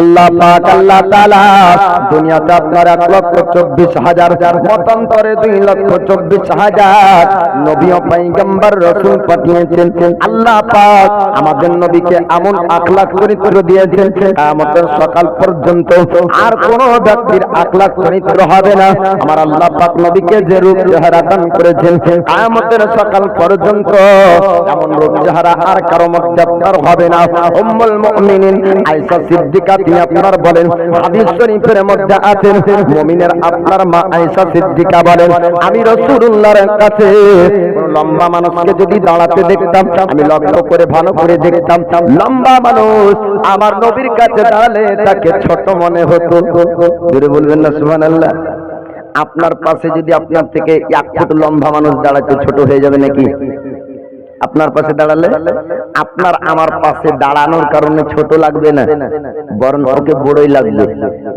আল্লাহ পাক আল্লাহ তাআলা দুনিয়াতে আপনার 1,24,000 মতান্তরে 2,24,000 নবী ও পয়গম্বর রাসূল পাঠিয়েছেন। আল্লাহ পাক আমাদের নবীকে এমন আখলাক চরিত্র দিয়েছেন কিয়ামতের সকাল পর্যন্ত আর কোন ব্যক্তির আখলাক চরিত্র হবে না। আমার আল্লাহ পাক নবীকে যে রূপ চেহারা দান করেছেন কিয়ামতের সকাল পর্যন্ত এমন রূপ চেহারা আর কারো মধ্যে আপনার হবে না। উম্মুল মুমিনিন আয়েশা সিদ্দিকা তিনি আপনার বলেন, হাদিস শরীফের মধ্যে আছে, মুমিনের আপনার মা আয়েশা সিদ্দিকা বলেন, আমি রাসূলুল্লাহর কাছে লম্বা মানুষকে যদি দাঁড়াতে দেখতাম আমি লক্ষ্য করে ভালো করে দেখতাম, লম্বা মানুষ আমার নবীর কাছে দাঁড়ালে তাকে ছোট মনে হতো। জোরে বলবেন না সুবহানাল্লাহ। আপনার পাশে যদি আপনার থেকে 1 ফুট লম্বা মানুষ দাঁড়াতে ছোট হয়ে যাবে নাকি? আপনার পাশে দাঁড়ালে আপনার আমার পাশে দাঁড়ানোর কারণে ছোট লাগবে না, বরং ওকে বড়ই লাগবে।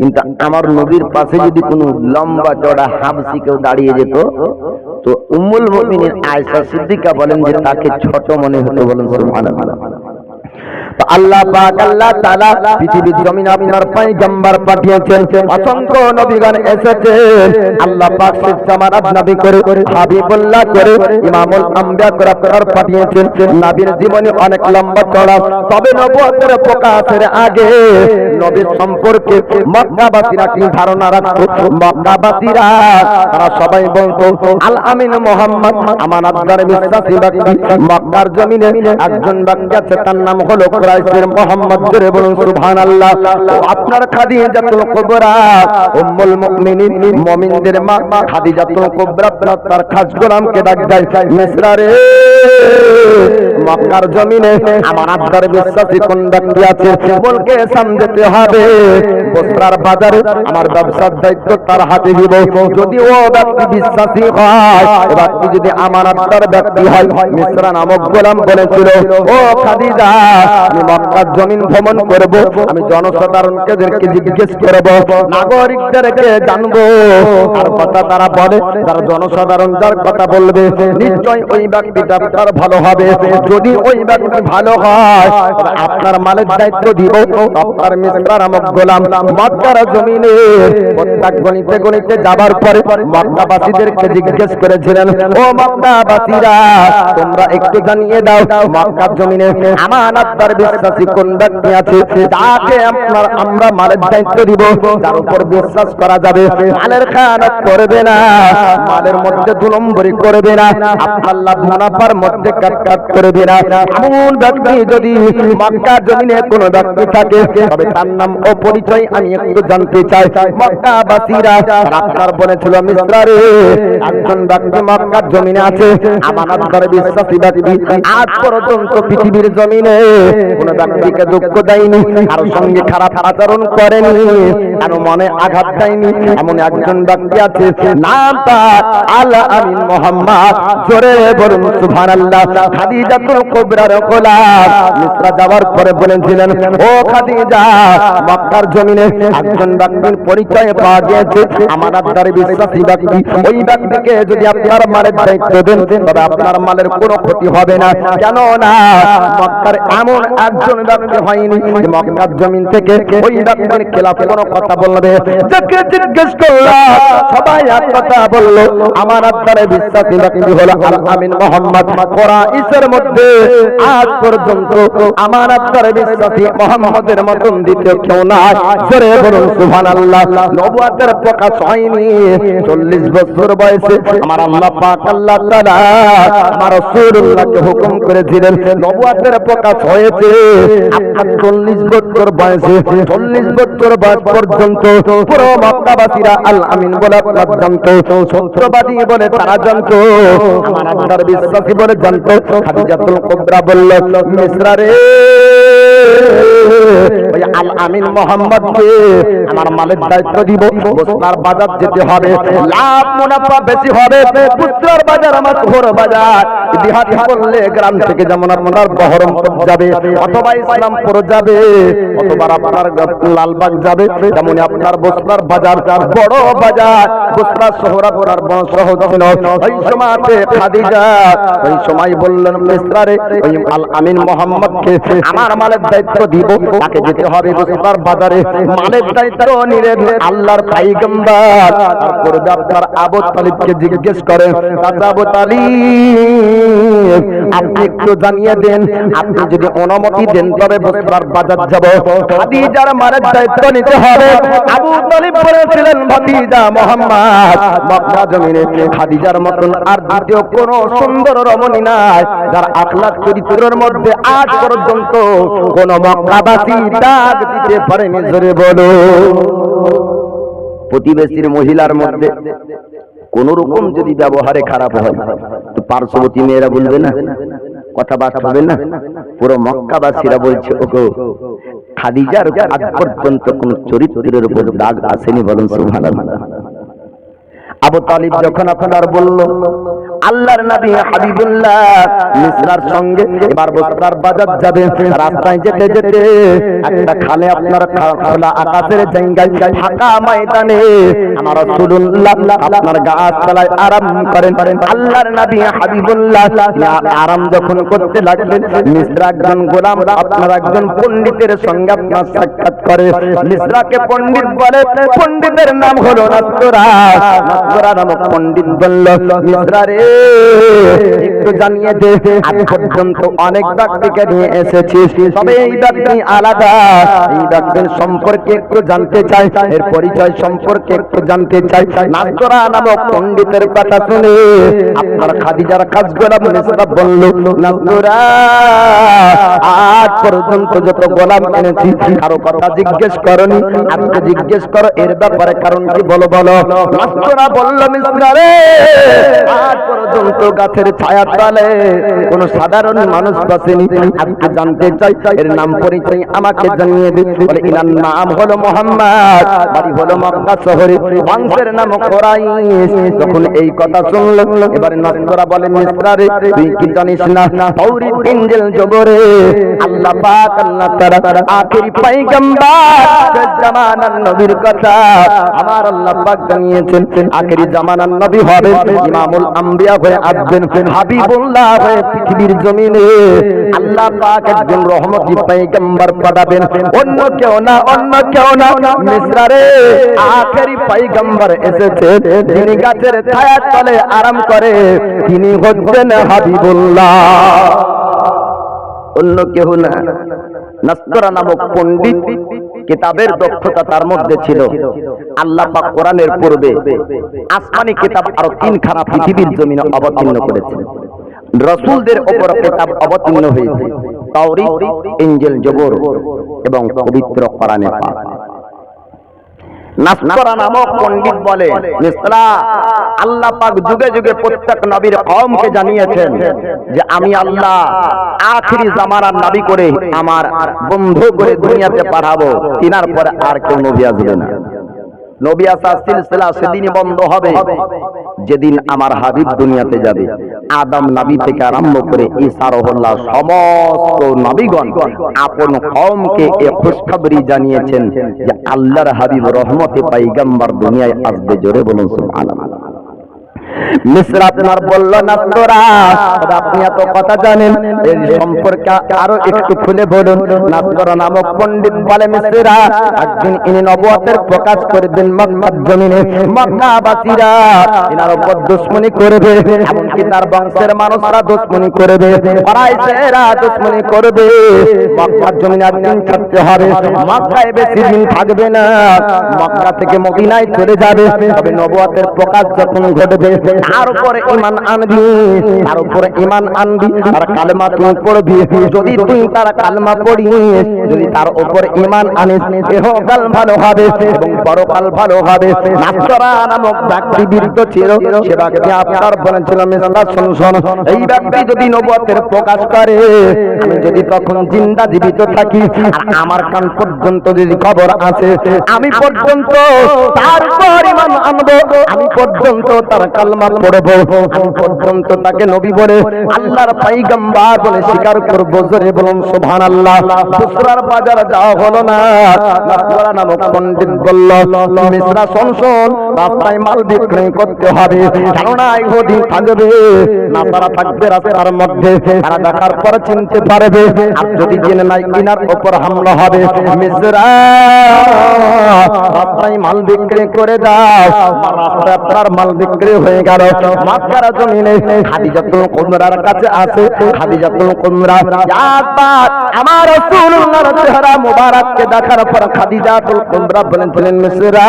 কিন্তু আমার নবীর পাশে যদি কোনো লম্বা চড়া হাবশি কেউ দাঁড়িয়ে যেত তো উম্মুল মুমিনিন আয়েশা সিদ্দিকা বলেন যে তাকে ছোট মনে হতো। বলেন সুবহানাল্লাহ। আল্লাহ পাক আল্লাহ তাআলা পৃথিবীর জমিনে আপনার পয়গম্বর পাঠিয়েছেন, অসংখ্য নবীগণ এসেছেন। আল্লাহ পাক জামানাত নবী করে হাবিবুল্লাহ করে ইমামুল আম্বিয়া করে আপনার পাঠিয়েছেন। নবীর জীবনী অনেক লম্বা চড়া, তবে নবুয়তের প্রকাশের আগে নবীর সম্পর্কে মক্কাবাসীরা কি ধারণা রাখতো? মক্কাবাসীরা তারা সবাই বলতো আল আমিন মুহাম্মদ আমানতদার বিশ্বাসী ব্যক্তি। মক্কার জমিনে একজন ব্যক্তি আছে, তার নাম হলো কুরাইশের মুহাম্মদ। জোরে বলুন সুবহানাল্লাহ। আপনার খাদিজাতুল কুবরা উম্মুল মুমিনিন মুমিনদের মা খাদিজাতুল কুবরা তার খাস গোলামকে ডাক দেয়, মিসরা রে মক্কার জমিনে আমানতদার বিশ্বাসী কোন ব্যক্তি আছে বলকে সামনে হবে। বস্ত্রার বাজারে আমার ব্যবসার দায়িত্ব তার হাতে দিব। যদি ও ব্যক্তি বিশ্বাসী হয়, ও ব্যক্তি যদি আমানতদার ব্যক্তি হয়, মিসরা নামক গোলাম বলেছিল, ও খাদিজা আমি মক্কার জমিন ভ্রমণ করব, আমি জনসাধারণকে জিজ্ঞেস করব, নাগরিকদেরকে জানবো আর কথা তারা বলে, তারা জনসাধারণ যার কথা বলবে নিশ্চয় ওই ব্যক্তিটা তার ভালো হবে। যদি ওই ব্যক্তি ভালো হয় আপনার মালের দায়িত্ব দিব। আপনার মিসরা নামক গোলাম মক্কার জমিনে প্রত্যেক গলিতে গলিতে যাবার পরে মক্কাবাসীদেরকে জিজ্ঞেস করেছিলেন, ও মক্কাবাসীরা তোমরা একটু জানিয়ে দাও মক্কার জমিনে আমানতদার বিশ্বাসী কোন ব্যক্তি আছে তাকে আমরা মালের দায়িত্ব দিব, যার উপর বিশ্বাস করা যাবে, মালের খেয়ানত করবে না, মালের মধ্যে 2 নম্বরই করবে না, আপনার লাভ মুনাফার মধ্যে কাটকাট করবে না। এমন ব্যক্তি যদি মক্কা জমিনে কোন ব্যক্তি থাকে তবে তার নাম ও পরিচয় আমি একটু জানতে চাই। মক্কাবাসীরা আপনার বলেছিল, মিসরা রে একজন ব্যক্তি মক্কার জমিনে আছে আমানতদার বিশ্বাসী ব্যক্তি, আজ পর্যন্ত পৃথিবীর জমিনে কোন ব্যক্তিকে দুঃখ দেয়নি, কারোর সঙ্গে খারাপ আচরণ করেনি, কারো মনে আঘাত দেয়নি। এমন একজন ব্যক্তি আছে, নাম তার আল আমিন মুহাম্মদ। জোরে বলুন সুবহানাল্লাহ। খাদিজাতুল কুবরার গোলাম মিসরা যাওয়ার পরে বলেছিলেন, ও খাদিজা মক্কার জমিনে একজন ব্যক্তির পরিচয় পাওয়া গিয়েছে আমানতদার বিশ্বাসী ব্যক্তি। ওই ব্যক্তিকে যদি আপনার মালের দায়িত্ব দেন তবে আপনার মালের কোনো ক্ষতি হবে না। কেন না মক্কার এমন একজন ব্যক্তি হয়নি যে মক্কার জমিন থেকে ওই ব্যক্তির খেলাফে কোনো কথা বলবে। যাকে জিজ্ঞেস করলাম সবাই এক কথা বললো, আমানতদার বিশ্বাসী ব্যক্তি হলো আল আমিন মুহাম্মদ। কুরাইশের মধ্যে আজ পর্যন্ত আমানতদার বিশ্বাসী মুহাম্মদের মতন দ্বিতীয় কেউ নাই। জোরে বলুন সুবহানাল্লাহ। নবুয়তের প্রকাশ হয়নি 40 বছর বয়সে আমার আল্লাহ পাক আল্লাহ তাআলা আমার রাসূলুল্লাহকে হুকুম করেছিলেন, নবুয়তের প্রকাশ হয়েছে আপনার 40 বছর বয়সে। 40 বছর বয়স পর্যন্ত পুরো মক্কাবাসীরা আল আমিন বলে জানতো, সত্যবাদী বলে তারা জানতো, আমানতদার বিশ্বাসী বলে জানতো। খাদিজাতুল কুবরা বলল, মিসরা রে ওই আল আমিন মুহাম্মদকে আমার মালের দায়িত্ব দিব, বস্ত্রার বাজার যেতে হবে, লাভ মুনাফা বেশি হবে। বস্ত্রার বাজার আমার শহর বাজার দিহাতি করলে গ্রাম থেকে যেমন আপনার বহরমপুর যাবে অথবা ইসলামপুর যাবে অথবা আপনার লালবাগ যাবে, তেমন আপনার বস্ত্রার বাজার বড় বাজার, বস্ত্রা শহর আপনার বড় শহর ছিল। ওই সময়তে খাদিজা ওই সময় বললেন, মিসরা রে ওই আল আমিন মুহাম্মদকে আমার মালের দায়িত্ব দিব, তাকে যেতে হবে বস্তার বাজারে মালের দায়িত্ব নিলেন আল্লাহর পয়গম্বর। তারপরে আপনার আবু তালিবকে জিজ্ঞেস করেন, চাচা আবু তালিব, আপনি একটু জানিয়ে দেন, আপনি যদি অনুমতি দেন তবে বস্তার বাজার যাব, খাদিজার মালের দায়িত্ব নিতে হবে। আবু তালিব বলেছিলেন, ভাতিজা মুহাম্মদ, মক্কা জমিনে খাদিজার মতন আর দ্বিতীয় কোন সুন্দর রমণী নাই যার আখলাক চরিত্রের মধ্যে আজ পর্যন্ত কোন মক্কাবাসী দাগ দিতে পারেনি। জোরে বলো। প্রতিবেশীর মহিলার মধ্যে কোন রকম যদি ব্যবহারে খারাপ হয় তো পার্শ্ববর্তী মেয়েরা বলবে না, কথাবার্তা হবে না? পুরো মক্কাবাসীরা বলছে, ওগো খাদিজার আজ পর্যন্ত কোন চরিত্রের উপর দাগ আসেনি, বলুন সুবহানাল্লাহ। আবু তালিব যখন আপনার বলল আল্লাহর নবী হাবিবুল্লাহ মিসরার সঙ্গে এবার বস্তার বাজার যাবে, রাস্তায় যেতে যেতে একটা খালে আপনার খোলা আকাশের জায়গায় ফাঁকা ময়দানে আমার রাসূলুল্লাহ আপনার গাছতলায় আরাম করেন। আল্লাহর নবী হাবিবুল্লাহ আরাম যখন করতে লাগলেন, মিসরা একজন গোলাম আপনার একজন পণ্ডিতের সঙ্গে আপনার সাক্ষাৎ করে। মিসরাকে পণ্ডিত বলে, পণ্ডিতের নাম হলো নাসরা। নাসরা নামক পণ্ডিত বলল, মিসরা রে একটু জানিয়ে দে, আজ পর্যন্ত অনেক ব্যক্তিকে নিয়ে এসেছিস, তবে এই ব্যক্তি আলাদা, এই ব্যক্তির সম্পর্কে একটু জানতে চাই, এর পরিচয় সম্পর্কে একটু জানতে চাই। নাসরা নামক পণ্ডিতের কথা শুনে আপনার খাদিজার কাজ গোলাম মিসরা বলল, নাসরা আজ পর্যন্ত যত গোলাম এনেছি কারো কথা জিজ্ঞেস করনি, আজকে জিজ্ঞেস করো এর ব্যাপারে কারণ কি বলো বলো। নাসরা বলল, মিসরা রে আজ পর্যন্ত গাছের ছায়া তলে কোন সাধারণ মানুষ বসেনি, আজকে জানতে চাই এর নাম পরিচয় আমাকে জানিয়ে দিন। বলে এনার নাম হলো মুহাম্মদ, বাড়ি হলো মক্কা শহরে, বংশের নাম কুরাইশ। যখন এই কথা শুনল এবারে নাসরা বলে, মিসরা রে তুই কি জানিস না তাওরাত ইনজিল জবরে আল্লাহ পাক আল্লাহ তাআলা আখেরি পয়গম্বর জামানার নবীর কথা আমার আল্লাহ পাক জানিয়েছেন, আখেরি জামানার নবী হবে, ইমামুল আম্বিয়া হয়ে আসবেন, হাবিবুল্লাহ হয়ে পৃথিবীর জমিনে আল্লাহ পাক একজন রহমতি পয়গম্বর পাঠাবেন, অন্য কেউ না, অন্য কেউ না। মিসরা রে আখেরি পয়গম্বর এসেছে, যিনি গাছের ছায়ার তলে আরাম করে, তিনি হচ্ছেন হাবিবুল্লাহ, অন্য কেউ না। নাসরা নামক পণ্ডিত কিতাবের দক্ষতা তার মধ্যে ছিল। আল্লাহ পাক কোরআনের পূর্বে আসমানি কিতাব আরো 3 খানা পৃথিবীর জমিনে অবতীর্ণ করেছেন। রাসূলদের উপর কিতাব অবতীর্ণ হয়েছে, তাওরাত, ইনজিল, জবর এবং পবিত্র কোরআনে পাক। নাসরা নামক পণ্ডিত বলে, মিসরা আল্লাহ পাক যুগে যুগে প্রত্যেক নবীর কওমকে জানিয়েছেন যে আমি আল্লাহ আখেরি জামানার নবী করে আমার বন্ধু করে দুনিয়াতে পাঠাবো, তিনার পরে আর কেউ নবী আসবে না। নবী আসার সিলসিলা সেদিনই বন্ধ হবে যেদিন আমার হাবিব দুনিয়াতে যাবে। আদম নবী থেকে আরম্ভ করে ঈসা রুহুল্লাহ সমস্ত নবীগণ আপন কওমকে এই খুশখবরি জানিয়েছেন যে আল্লাহর হাবিব রহমতে পয়গম্বর দুনিয়ায় আসবে। জোরে বলুন সুবহানাল্লাহ। মিসরা আপনার বলল, নাসরা আপনি এত কথা জানেন, এর সম্পর্কে আরো একটু খুলে বলুন। নাসরা নামক পণ্ডিত বলে, মিসরা একদিন ইনি নবুয়তের প্রকাশ করবেন মক্কার জমিনে, মক্কাবাসীরা ইনার উপর দুশমনি করবে, এমনকি তার বংশের মানুষরা দুশমনি করবে, কুরাইশেরা দুশমনি করবে। মক্কার জমিনে একদিন থাকতে হবে, মক্কায় বেশি দিন থাকবে না, মক্কা থেকে মদিনায় চলে যাবে। তবে নবুয়তের প্রকাশ যখন ঘটবে তার উপরে ঈমান আনবি, তার উপরে ঈমান আনবি, আর কালেমা তুই পড়বি। যদি তুই তার কালেমা পড়িস, যদি তার উপর ঈমান আনিস, ইহকাল ভালো হবে এবং পরকাল ভালো হবে। নাসরা নামক ব্যক্তি বীরত্ব ছিল, সে ব্যক্তি আপনার বলেছিল, মিসরা শুন, এই ব্যক্তি যদি নবুয়তের প্রকাশ করে, আমি যদি তখন জিন্দা জীবিত থাকি আর আমার কান পর্যন্ত যদি খবর আসে, আমি পর্যন্ত তার উপর ঈমান আনবো, আমি পর্যন্ত তার কালমা পড়বো আমি পর্যন্ত তাকে নবী বলে আল্লাহর পয়গম্বর বলে স্বীকার করব। জোরে বলুন সুবহানাল্লাহ। বুসরার বাজার যাওয়া হলো না। নাসরা নামক পণ্ডিত বলল, মিসরা শোন, রাস্তায় মাল বিক্রি করতে হবে, কেননা ইহুদি থাকবে, নাসারা থাকবে রাস্তার মধ্যে, তারা দেখার পর চিনতে পারবে, আর যদি জেনে নাই ইনার উপর হামলা হবে। মিসরা রাস্তায় মাল বিক্রি করে দাও। রাস্তায় আপনার মাল বিক্রি হয়ে গেল। মক্কার জমিনে খাদিজাতুল কুবরার কাছে আছে। খাদিজাতুল কুবরা আমার রাসূলুল্লাহর চেহারা মুবারককে দেখার পর খাদিজাতুল কুবরা বলেছিলেন, মিসরা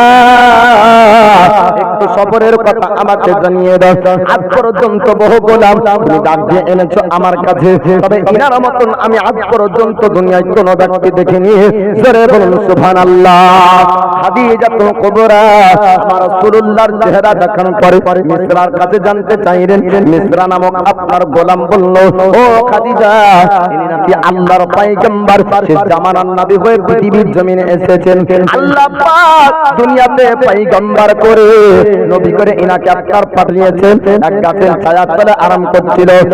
একটু সবরের কথা আমাকে জানিয়ে দাও। আজ পর্যন্ত বহু গোলাম তুমি ডাক দিয়ে এনেছো আমার কাছে, তবে ইনার মতন আমি আজ পর্যন্ত দুনিয়ায় কোনো ব্যক্তি দেখিনি। জোরে বলুন সুবহানাল্লাহ। খাদিজাতুল কুবরা আমার রাসূলুল্লাহর চেহারা দেখানোর পরে মিসরার কাছে জানতে চাইলেন। মিসরা নামক আপনার গোলাম বলল, ও খাদিজা, ইনি নাকি আল্লাহর পয়গম্বর, শেষ জামানার নবী হয়ে পৃথিবীর জমিনে এসেছেন। আল্লাহ পাক দুনিয়াতে পয়গম্বর করে নবী করে ইনাকে আপনার পাঠিয়েছেন। এক গাছের ছায়ার তলে আরাম করছিল। এক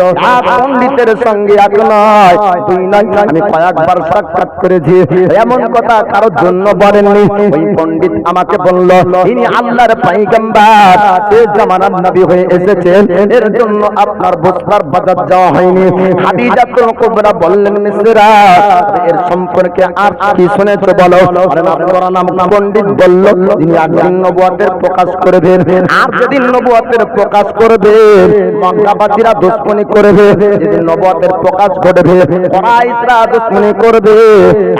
পণ্ডিতের সঙ্গে এক নয় দুই নয়, আমি কয়েকবার সাক্ষাৎ করেছি। এমন কথা কারোর জন্য বলেননি। ওই পণ্ডিত আমাকে বলল, ইনি আল্লাহর পয়গম্বর, শেষ জামানার নবী হয়ে এসেছেন, এর জন্য আপনার বুসরার বাজার যাওয়া হয়নি। খাদিজাতুল কুবরা বললেন, মিসরা এর সম্পর্কে আর কি শুনেছো বলো। আরে নাসরা নামক পণ্ডিত বলল, তিনি একদিন নবুয়তের প্রকাশ করবেন, আর যেদিন নবুয়তের প্রকাশ করবে মক্কাবাসীরা দুশমনি করবে। যেদিন নবুয়তের প্রকাশ ঘটবে কুরাইশরা দুশমনি করবে।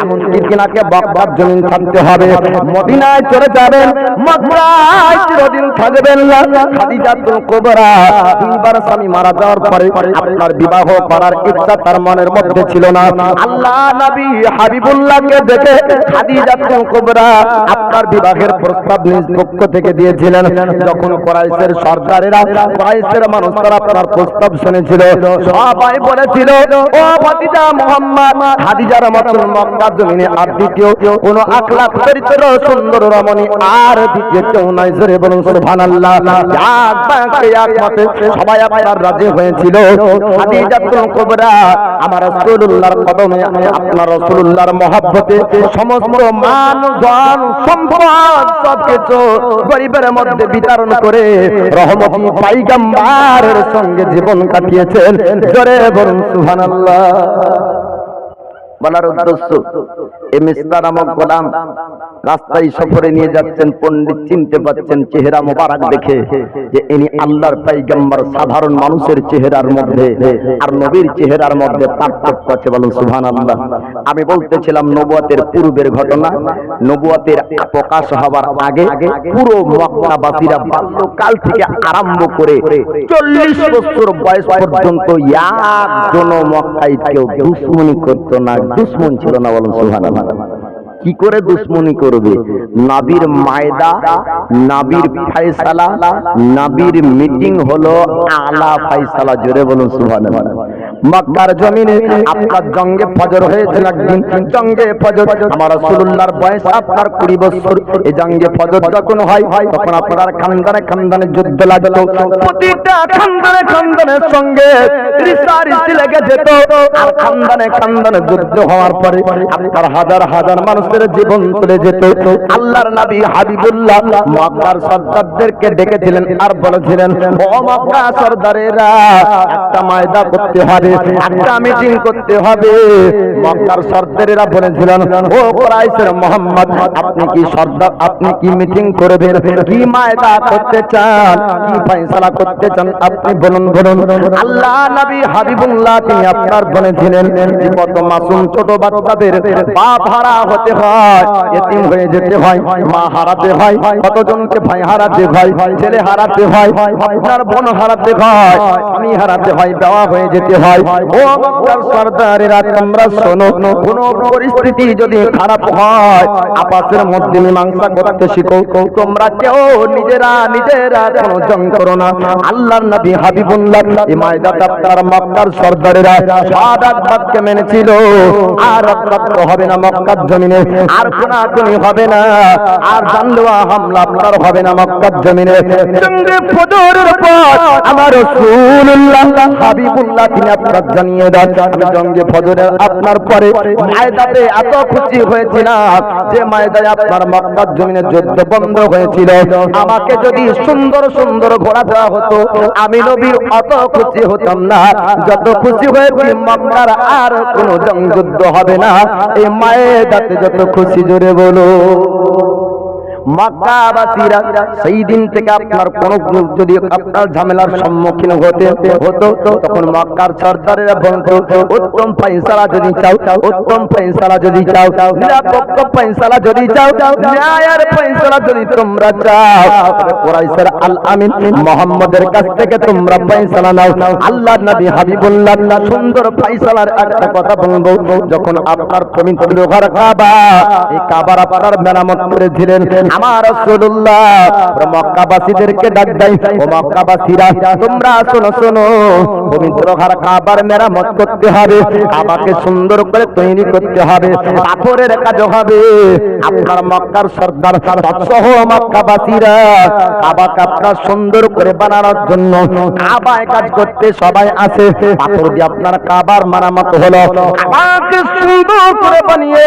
এমনকি তিনাকে বাগদাদ জমিন থাকতে হবে, মদিনায় চলে যাবেন, মক্কায় চিরদিন থাকবেন না। খাদিজাতুল কুবরা তিনবার স্বামী মারা যাওয়ার পরে আপনার বিবাহ করার ইচ্ছা তার মনের মধ্যে ছিল না। আল্লাহ নবী হাবিবুল্লাহকে দেখে খাদিজাতুল কুবরা আপনার বিবাহের প্রস্তাব নিজ পক্ষ থেকে দিয়েছিলেন। যখন কুরাইশের সরদারেরা, কুরাইশের মানুষরা আপনার প্রস্তাব শুনেছিল, সবাই বলেছিল, ও ভাতিজা মুহাম্মদ, খাদিজার মতন মক্কা জমিনে আর দ্বিতীয় কোন আখলাক চরিত্র সুন্দর রমণী আর দ্বিতীয় কেউ নাই। জোরে বলুন সুবহানাল্লাহ। সবাই আপনার রাজি হয়েছিল। খাদিজাতুল কুবরা আমার রাসূলুল্লাহর কদমে, আপনার রাসূলুল্লাহর মহব্বতে সমস্ত মান ধন সম্পদ সবকিছু গরিবের মধ্যে বিতরণ করে রহমতি পয়গম্বরের সঙ্গে জীবন কাটিয়েছেন। জোরে বলুন সুবহানাল্লাহ। বলার উদ্দেশ্য, এই মিসরা নামক গোলাম রাস্তায় সফরে নিয়ে যাচ্ছেন। পণ্ডিত চিনতে পাচ্ছেন চেহারা মোবারক দেখে যে ইনি আল্লাহর পয়গম্বর। সাধারণ মানুষের চেহারার মধ্যে আর নবীর চেহারার মধ্যে পার্থক্য আছে। বলুন সুবহানাল্লাহ। আমি বলতেছিলাম নবুয়তের পূর্বের ঘটনা। নবুয়তের প্রকাশ হবার আগে পুরো মক্কাবাসীরা বাল্যকাল থেকে আরম্ভ করে 40 বছর বয়স পর্যন্ত একজন মক্কায় কেউ দুশমনি করত না, দুশমন ছিল না। বলুন সুবহানাল্লাহ। কি করে দুশমনি করবে? নবীর মায়দা, নবীর ফয়সালা, নবীর মিটিং হলো আলা ফয়সালা। জোরে বলুন সুবহানাল্লাহ। মক্কার জমিনে আপনার জঙ্গে ফজর হয়েছিল একদিন। জঙ্গে ফজর আমার রাসূলুল্লাহর বয়স আপনার 20 বছর। এই জঙ্গে ফজর যখন হয় তখন আপনার খানদানে খানদানে যুদ্ধ লাগতো। প্রতিটা খানদানে খানদানের সঙ্গে রিসারিসি লেগে যেত। আর খানদানে খানদানে যুদ্ধ হওয়ার পরে আপনার হাজার হাজার মানুষের জীবন চলে যেত। আল্লাহর নবী হাবিবুল্লাহ মক্কার সর্দারদেরকে ডেকেছিলেন আর বলেছিলেন, ও মক্কা সর্দারেরা, একটা ময়দা করতে হবে, একটা মিটিং করতে হবে। মক্কার সর্দারেরা বলেছিলেন, ও কুরাইশের মুহাম্মদ, আপনি কি সর্দার, আপনি কি মিটিং করবেন, কি ময়দা করতে চান, কি ফয়সালা করতে চান, আপনি বলুন বলুন। আল্লাহ নবী হাবিবুল্লাহ তিনি আপনার বলেছিলেন যে কত মাসুম ছোট বাচ্চাদের বাপ হারা হতে হয়, এতিম হয়ে যেতে হয়, মা হারাতে হয়, কতজনকে ভাই হারাতে হয়, ছেলে হারাতে হয়, আপনার বোন হারাতে হয়, স্বামী হারাতে হয়, দেওয়া হয়ে যেতে হয়। হয়। ও মক্কার সরদারেরা তোমরা শোনো, কোন পরিস্থিতি যদি খারাপ হয় আপসের মধ্যে মীমাংসা করতে শিখো। তোমরা কেউ নিজেরা কোনো জং করো না। আল্লাহর নবী হাবিবুল্লাহ এই ময়দানে আপনার মক্কার সরদারেরা শাহাদাত বাক্য মেনেছিল। আর রক্ত হবে না মক্কার জমিনে, আর কোনাকুনি হবে না, আর জানলেওয়া হামলা আপনার হবে না মক্কার জমিনে। জঙ্গে ফজরের পর আমার রাসূলুল্লাহ হাবিবুল্লাহ তিনি আপনার জানিয়ে দেন, আমি জঙ্গে ফজরের আপনার পরে ময়দানে এত খুশি হয়েছিলাম যে ময়দানে আপনার মক্কার জমিনে যুদ্ধ বন্ধ হয়েছিল। আমাকে যদি সুন্দর সুন্দর ঘোড়া দেওয়া হতো আমি নবী অত খুশি হতাম না যত খুশি হয়েছি মক্কার আর কোনো জং যুদ্ধ হবে না এই ময়দানে যত খুশি। জোরে বলো। মক্কাবাসীরা সেই দিন থেকে আপনার কোন যদি আপনার ঝামেলার সম্মুখীন হতো তখন মক্কার সরদারেরা বলতো উত্তম ফয়সালা যদি চাও, উত্তম ফয়সালা যদি চাও, নিরপেক্ষ ফয়সালা যদি চাও, ন্যায়ের ফয়সালা যদি তোমরা চাও, কুরাইশের আল আমিন মুহাম্মদের কাছ থেকে তোমরা ফয়সালা নাও। আল্লাহর নবী হাবিবুল্লাহ সুন্দর ফয়সালার একটা কথা বলবো। যখন আপনার পবিত্র ঘর কাবা, এই কাবার আপনার মেরামত করেছিলেন আমার রাসূলুল্লাহ মক্কাবাসীদেরকে ডাক দেয়, ও মক্কাবাসীরা তোমরা শোনো শোনো, পবিত্র ঘর কাবার মেরামত করতে হবে, কাবাকে সুন্দর করে তৈরি করতে হবে, পাথরের কাজ হবে। আপনার মক্কার সরদার সহ মক্কাবাসীরা কাবাকে আপনার সুন্দর করে বানানোর জন্য কাবায় কাজ করতে সবাই আসে। পাথর দিয়ে আপনার কাবার মেরামত হলো, কাবাকে সুন্দর করে বানিয়ে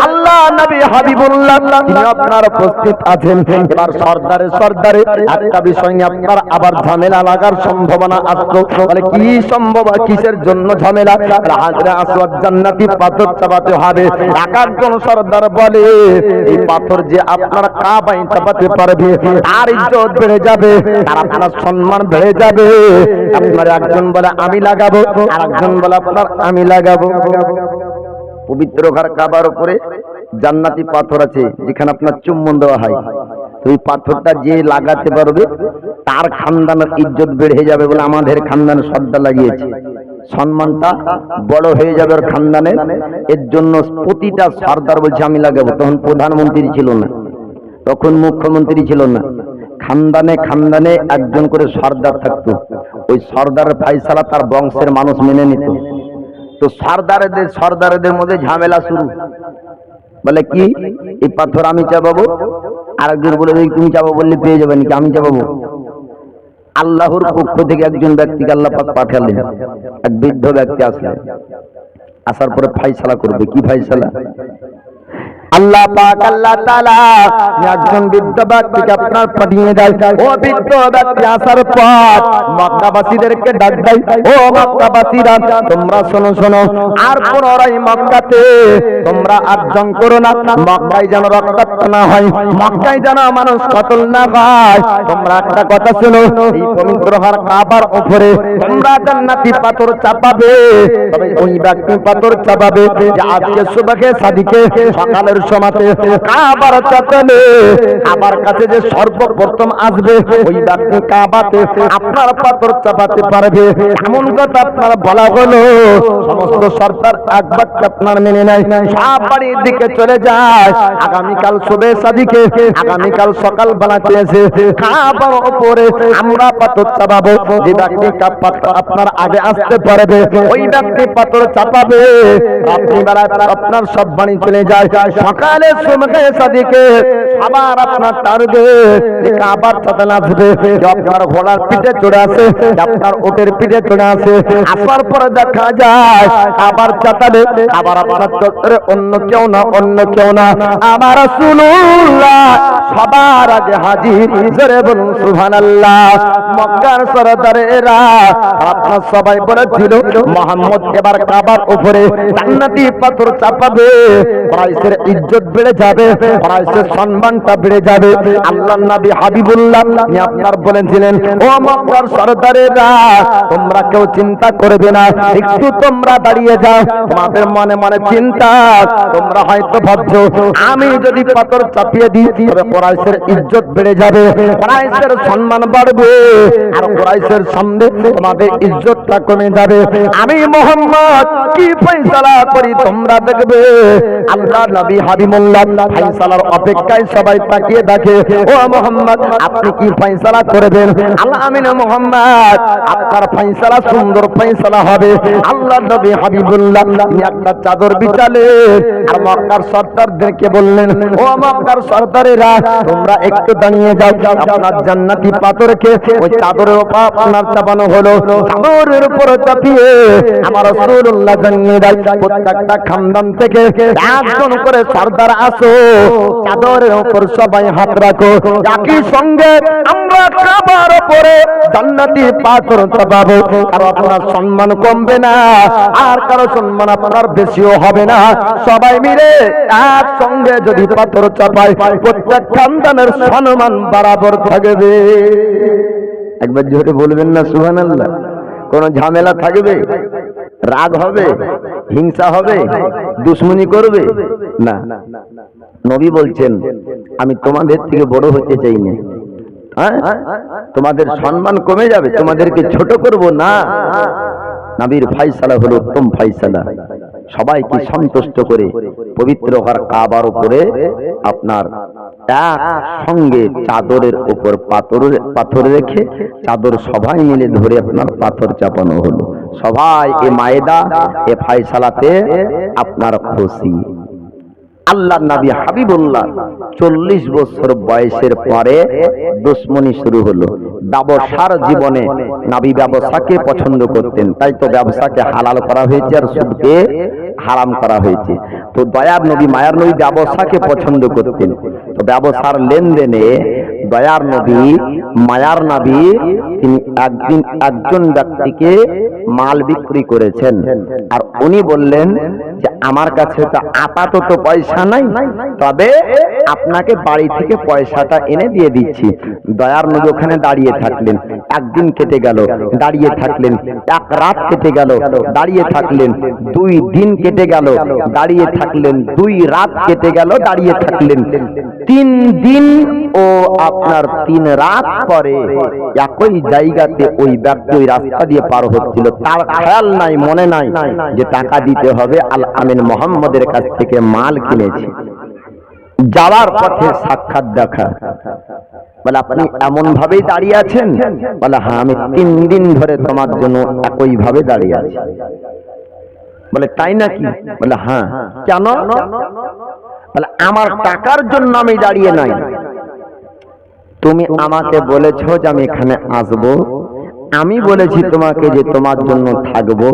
আল্লাহ নবী হাবিবুল্লাহ তিনি আপনার উপস্থিত আছেন। এবার সরদারে একটা বিষয় নিয়ে আপনার আবার ঝামেলা লাগার সম্ভাবনা আসতো। বলে কি সম্ভব, কিসের জন্য ঝামেলা? হাজরে আসওয়াদ জান্নাতি পাথর চাপাতে হবে। একজন সরদার বলে এই পাথর যে আপনার কাবায় চাপাতে পারবে তার ইজ্জত বেড়ে যাবে, তার আপনার সম্মান বেড়ে যাবে। আপনার একজন বলে আমি লাগাবো, আর একজন বলে আপনার আমি লাগাবো। পবিত্র ঘর কাবার উপরে জান্নাতি পাথর আছে যেখানে আপনার চুম্বন দেওয়া হয়। ওই পাথরটা যে লাগাতে পারবে তার খানদানের ইজ্জত বেড়ে যাবে বলে আমাদের খানদানে সর্দার লাগিয়েছে, সম্মানটা বড় হয়ে যাবে ওর খানদানে। এর জন্য প্রতিটা সর্দার বলছে আমি লাগাবো। তখন প্রধানমন্ত্রী ছিল না, তখন মুখ্যমন্ত্রী ছিল না, খানদানে খানদানে একজন করে সর্দার থাকতো। ওই সর্দারের ফায়সালা তার বংশের মানুষ মেনে নিত। তো সর্দারদের মধ্যে ঝামেলা শুরু। বলে কি এই পাথর আমি চাপাবো, আরেকজন বলে তুমি চাপো বললে পেয়ে যাবে নাকি, আমি চাপাবো। আল্লাহর পক্ষ থেকে একজন ব্যক্তিকে আল্লাহ পাক পাঠালেন, এক বৃদ্ধ ব্যক্তি আসলেন। আসার পরে ফায়সালা করবে। কি ফায়সালা? আল্লাহ পাক আল্লাহ তাআলা একজন বৃদ্ধ ব্যক্তিকে আপনার পাঠিয়ে দেয়। ও বৃদ্ধ ব্যক্তি আসার পর মক্কাবাসীদেরকে ডাক দেয়, ও মক্কাবাসীরা তোমরা শোনো শোনো, আর পুনরায় মক্কাতে তোমরা আর জং করো না, মক্কায় যেন রক্তাক্ত না হয়, মক্কায় যেন মানুষ কতল না হয়। তোমরা একটা কথা শোনো, এই পবিত্র ঘর কাবার উপরে তোমরা জান্নাতি পাথর চাপাবে, তবে ওই ব্যক্তি পাথর চাপাবে যে আজকে সুবহে সাদিকে সকালের সমাতে কাবার চাতালে কাবার কাছে যে সর্বপ্রথম আসবে ওই ব্যক্তি কাবাতে আপনার পাথর চাপাতে পারবে। এমন কথা আপনার বলা হলো। সমস্ত সরকার এক বাক্য আপনার মেনে নেয়, সব বাড়ির দিকে চলে যায়। আগামীকাল শুভে সাদিকে আগামীকাল সকাল বেলা চেয়েছে কাবার উপরে আমরা পাথর চাপাবো। যে ব্যক্তি আপনার আগে আসতে পারবে ওই ব্যক্তি পাথর চাপাবে। রাত্রিবেলা আপনার সব বাড়ি চলে যায়, সকালে সুবহে সাদিকে আবার আপনার টার্গেট কাবার চাতাল আসবে। আপনার ঘোড়ার পিঠে চড়ে আসে, আপনার ওটের পিঠে চড়ে আসে। আসার পরে দেখা যায় কাবার চাতালে আবার আপনার চত্বরে অন্য কেউ না, অন্য কেউ না আমার রাসূলুল্লাহ সবার আগে হাজির। জোরে বলুন সুবহানাল্লাহ। মক্কার সরদারেরা আপনার সবাই বলেছিল মুহাম্মদ এবার কাবার উপরে জান্নাতি পাথর চাপাবে। কুরাইশের ইজ্জত বেড়ে যাবে, কুরাইশের সম্মানটা বেড়ে যাবে। আল্লাহর নবী হাবিবুল্লাহ তিনি আপনার বলেছিলেন, ও মক্কার সরদারেরা, তোমরা কেউ চিন্তা করবে না, একটু তোমরা দাঁড়িয়ে যাও। তোমাদের মনে মনে চিন্তা, তোমরা হয়তো ভাবছো আমি যদি পাথর চাপিয়ে দিই তবে কুরাইশের ইজ্জত বেড়ে যাবে, কুরাইশের সম্মান বাড়বে, আর কুরাইশের সামনে তোমাদের ইজ্জতটা কমে যাবে। আমি মুহাম্মদ কি ফয়সালা করি তোমরা দেখবে। আল্লাহর নবী হাবিবুল্লাহ ফয়সালার অপেক্ষায় সবাই তাকিয়ে দেখে, ও মুহাম্মদ আপনি কি ফয়সালা করবেন? আল্লাহ আমিন মুহাম্মদ আপনার ফয়সালা সুন্দর ফয়সালা হবে। আল্লাহর নবী হাবিবুল্লাহ তিনি একটা চাদর বিছালেন আর মক্কার সর্দারদেরকে বললেন, ও মক্কার সর্দারেরা, তোমরা একটু দাঁড়িয়ে যাও। আপনার জান্নাতি পাথরকে ওই চাদরের উপর আপনার চাপানো হলো। চাদরের উপর চাপিয়ে আমার রাসূলুল্লাহ জানিয়ে দেয়, প্রত্যেকটা খানদান থেকে একজন করে সর্দার আসো, চাদরের উপর সবাই হাত রাখো। একই সঙ্গে আমরা কাবার উপরে জান্নাতি পাথর চাপাবো। কারো আপনার সম্মান কমবে না, আর কারো সম্মান আপনার বেশিও হবে না। সবাই মিলে একসঙ্গে যদি পাথর চাপায়, প্রত্যেক খানদানের সম্মান বরাবর থাকবে। একবার জোরে বলবেন না সুবহানাল্লাহ? কোন ঝামেলা থাকবে? রাগ হবে? হিংসা হবে? দুশ্মনী করবে না। নবী বলছেন, আমি তোমাদের থেকে বড় হতে চাই না, তোমাদের সম্মান কমে যাবে, তোমাদেরকে ছোট করব না। নবীর ফয়সালা হলো উত্তম ফয়সালা, সবাইকে সন্তুষ্ট করে পবিত্র ঘর কাবার উপরে আপনার এক সঙ্গে চাদরের উপর পাথর রেখে চাদর সবাই মিলে ধরে আপনার পাথর চাপানো হলো। সবাই এ মায়েদা এ ফয়সালাতে আপনার খুশি। আল্লাহর নবী হাবিবুল্লাহ 40 বছর বয়সের পরে দুশ্মনী শুরু হলো। ব্যবসার জীবনে নবী ব্যবসাকে পছন্দ করতেন, তাই তো ব্যবসাকে হালাল করা হয়েছে আর সুদকে হারাম করা হয়েছে। তো দয়ার নবী মায়ার নবী ব্যবসাকে পছন্দ করতেন। তো ব্যবসার লেনদেনে দয়ার নবী মায়ার নবী তিনি একদিন একজন ব্যক্তিকে মাল বিক্রি করেছেন, আর উনি বললেন যে আমার কাছে তো আপাতত পয়সা নাই, তবে আপনাকে বাড়ি থেকে পয়সাটা এনে দিয়ে দিচ্ছি। দয়ার নবী ওখানে দাঁড়িয়ে থাকলেন, একদিন কেটে গেল, দাঁড়িয়ে থাকলেন, এক রাত কেটে গেল, দাঁড়িয়ে থাকলেন, 2 দিন কেটে গেল, দাঁড়িয়ে থাকলেন, 2 রাত কেটে গেল, দাঁড়িয়ে থাকলেন, 3 দিন ও আপনার 3 রাত পরে একই জায়গাতে ওই ব্যক্তি ওই রাস্তা দিয়ে পার হচ্ছিল। তার খেয়াল নাই, মনে নাই যে টাকা দিতে হবে। আল আমিন মোহাম্মদের কাছ থেকে মাল কিনেছি। যাওয়ার পথে সাক্ষাৎ দেখা, বলে আপনি এমন ভাবেই দাঁড়িয়ে আছেন? বলে হ্যাঁ, আমি 3 দিন ধরে তোমার জন্য একই ভাবে দাঁড়িয়ে আছি। বলে তাই নাকি? বলে হ্যাঁ। কেন? বলে আমার টাকার জন্য আমি দাঁড়িয়ে নাই, তুমি আমাকে বলেছো যে আমি এখানে আসবো, আমি বলেছি তোমাকে যে তোমার জন্য থাকবো।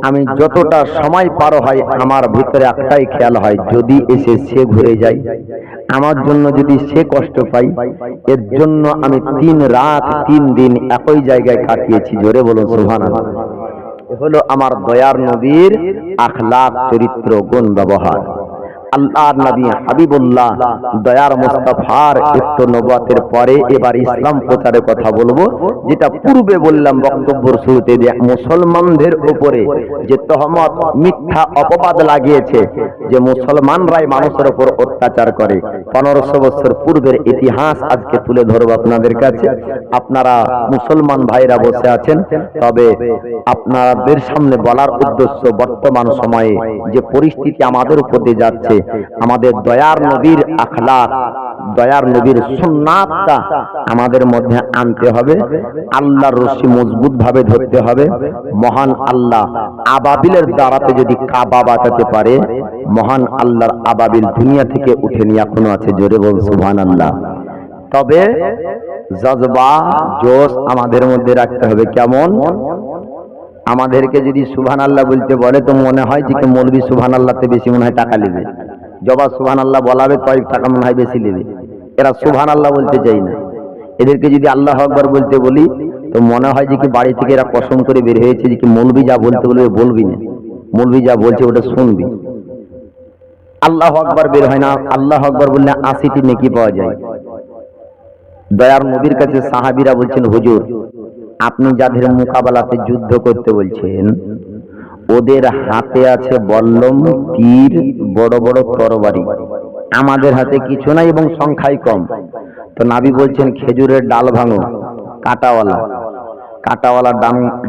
আমি যতটা সময় পার হয় আমার ভিতরে একটাই খেয়াল হয়, যদি এসে সে ঘুরে যায়, আমার জন্য যদি সে কষ্ট পাই, এর জন্য আমি 3 রাত 3 দিন একই জায়গায় কাটিয়েছি। জোরে বলুন সুবহানাল্লাহ। হলো আমার দয়ার নবীর আখলাক, চরিত্র, গুণ, ব্যবহার। আল্লাহর নবী হাবিবুল্লাহ দয়ার মুস্তাফার নবুয়তের পরে এবার ইসলাম প্রচারের কথা বলবো, যেটা পূর্বে বললাম বক্তব্যের শুরুতে, যে মুসলমানদের উপরে যে তহমত, মিথ্যা অপবাদ লাগিয়েছে, যে মুসলমানরাই মানুষের উপর অত্যাচার করে। 1500 বছর পূর্বের ইতিহাস আজকে তুলে ধরবো আপনাদের কাছে। আপনারা মুসলমান ভাইরা বসে আছেন, তবে আপনাদের সামনে বলার উদ্দেশ্য, বর্তমান সময়ে যে পরিস্থিতি আমাদের উপর দিয়ে যাচ্ছে, আমাদের দয়ার নবীর আখলাক, দয়ার নবীর সুন্নাতটা আমাদের মধ্যে আনতে হবে। আল্লাহর রশি মজবুত ভাবে ধরতে হবে। মহান আল্লাহ আবাবিলের দ্বারাতে যদি কাবা বাঁচাতে পারে, মহান আল্লাহর আবাবিল দুনিয়া থেকে উঠে নিয়ে এখনো আছে। জোরে বল সুবহানাল্লাহ। তবে জজবা, জোশ আমাদের মধ্যে রাখতে হবে। কেমন? আমাদেরকে যদি সুবহানাল্লাহ বলতে বলে তো মনে হয় যে মৌলবী সুবহানাল্লাহতে বেশি মনে হয় টাকা নেবে। জবা সুবহানাল্লাহ বলাবে কয়েক টাকা মনে হয় বেশি নেবে। এরা সুবহানাল্লাহ বলতে চাই না। এদেরকে যদি আল্লাহু আকবার বলতে বলি তো মনে হয় যে কি বাড়ি থেকে এরা কসম করে বের হয়েছে যে কি মৌলবী যা বলতে বলবে বলবি না, মৌলবী যা বলছে ওটা শুনবি। আল্লাহু আকবার বের হয় না। আল্লাহু আকবার বললে 80টি নেকি পাওয়া যায়। দয়ার নবীর কাছে সাহাবীরা বলছেন, হুজুর আপনি যাদের মোকাবেলাতে যুদ্ধ করতে বলছেন ওদের হাতে আছে বল্লম, তীর, বড় বড় তরবারি, আমাদের হাতে কিছু নাই এবং সংখ্যায় কম। তো নবী বলছেন খেজুরের ডাল ভাঙো, কাঁটাওয়ালা কাঁটাওয়ালা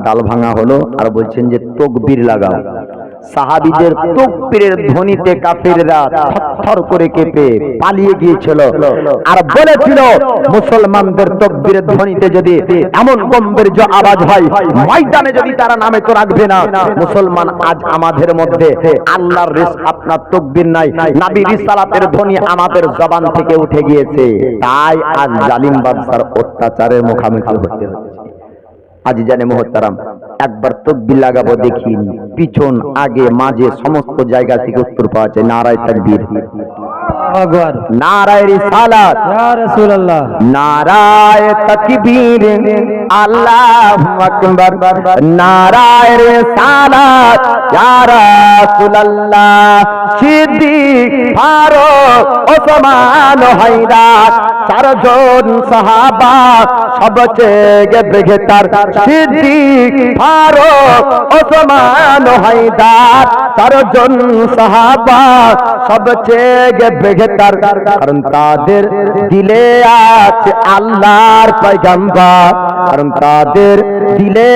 ডাল ভাঙা হলো, আর বলছেন যে তাকবীর লাগাও। সাহাবীদের তাকবীরের ধ্বনিতে কাফেররা থরথর করে কেঁপে পালিয়ে গিয়েছিল আর বলেছিল মুসলমানদের তাকবীরের ধ্বনিতে যদি এমন গম্ভীর্য আওয়াজ হয় ময়দানে যদি তারা নামে তো রাখবে না। মুসলমান আজ আমাদের মধ্যে আল্লাহর আপনার তাকবীর নাই, নবীর রিসালাতের ধ্বনি আমাদের জবান থেকে উঠে গিয়েছে, তাই আজ জালিম বাদশার অত্যাচারের মুখোমুখি হতে হচ্ছে। আজ জানে মুহতারাম, একবার তাকবীর লাগাবো, দেখি পিছন আগে মাঝে সমস্ত জায়গা থেকে উত্তর পাওয়া যায়। নারায়ে তাকবীর, নারায়ে রিসালাত, ইয়া রাসূলুল্লাহ, নারায়ে তাকবীর, আল্লাহু আকবার, নারায়ে রিসালাত, ইয়া রাসূলুল্লাহ। সিদ্দিক, ফারুক, ওসমান, হায়দার, চারজন সাহাবা সবচেয়ে বেহতর। সিদ্দিক, ফারুক, ওসমান, হায়দার, চারজন সাহাবা সবচেয়ে বেহতর, কারণ তাদের দিলে আছে আল্লাহর পয়গম্বর, কারণ তাদের দিলে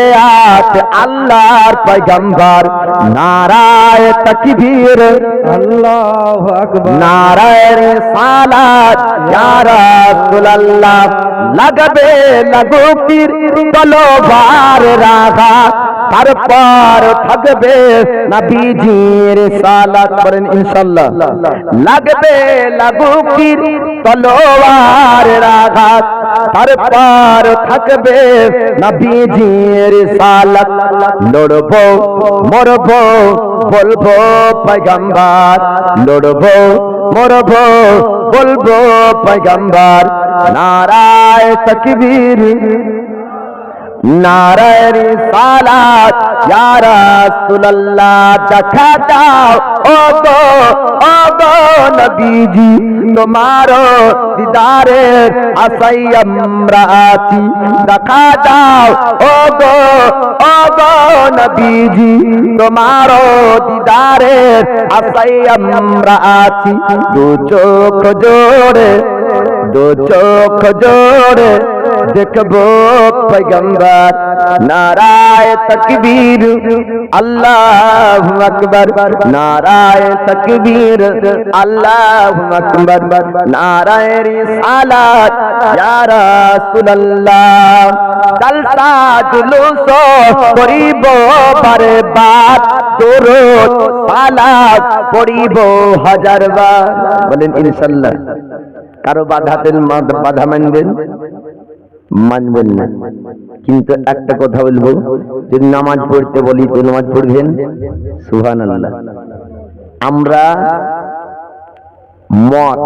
আছে আল্লাহর পয়গম্বর। নারায়ে তাকবীর, আল্লাহু আকবার, নারায়ে রিসালাত, ইয়া রাসূলুল্লাহ। লাগবে লাগুতির তলোয়ার রাগা, তারপর থাকবে নবীজির রিসালাত। বলেন ইনশাআল্লাহ। লাগবে লাগুতির তলোয়ার রাগা, তারপর থাকবে নবীজির রিসালাত। লড়বো মরবো বলবো পয়গম্বর, লড়বো মরবো বলবো পয়গম্বর। নারায়ে তাকবীর, নারায়ে রিসালাত, ইয়া রাসূলুল্লাহ। দেখা দাও ও গো নবীজি, তোমার দিদারে আশায় আমরা আছি। দেখা দাও ও গো নবীজি, তোমার দিদারে আশায় আমরা আছি। দু চোখ জোড়ে, দু চোখ জোড়ে দেখবো পয়গম্বর। নারায়ে তাকবীর, আল্লাহু আকবার, নারায়ে তাকবীর, আল্লাহু আকবার, নারায়ে রিসালাত, ইয়া রাসূলুল্লাহ। জলসা জুলুস করিব বারে বার, দরুদ সালাত পড়িব হাজার বার। বলেন ইনশাআল্লাহ। কারো বাধা মানবেন? মানবেন না। কিন্তু একটা কথা বলবো, যদি নামাজ পড়তে বলি তো নামাজ পড়বেন। সুবহানাল্লাহ। আমরা মত,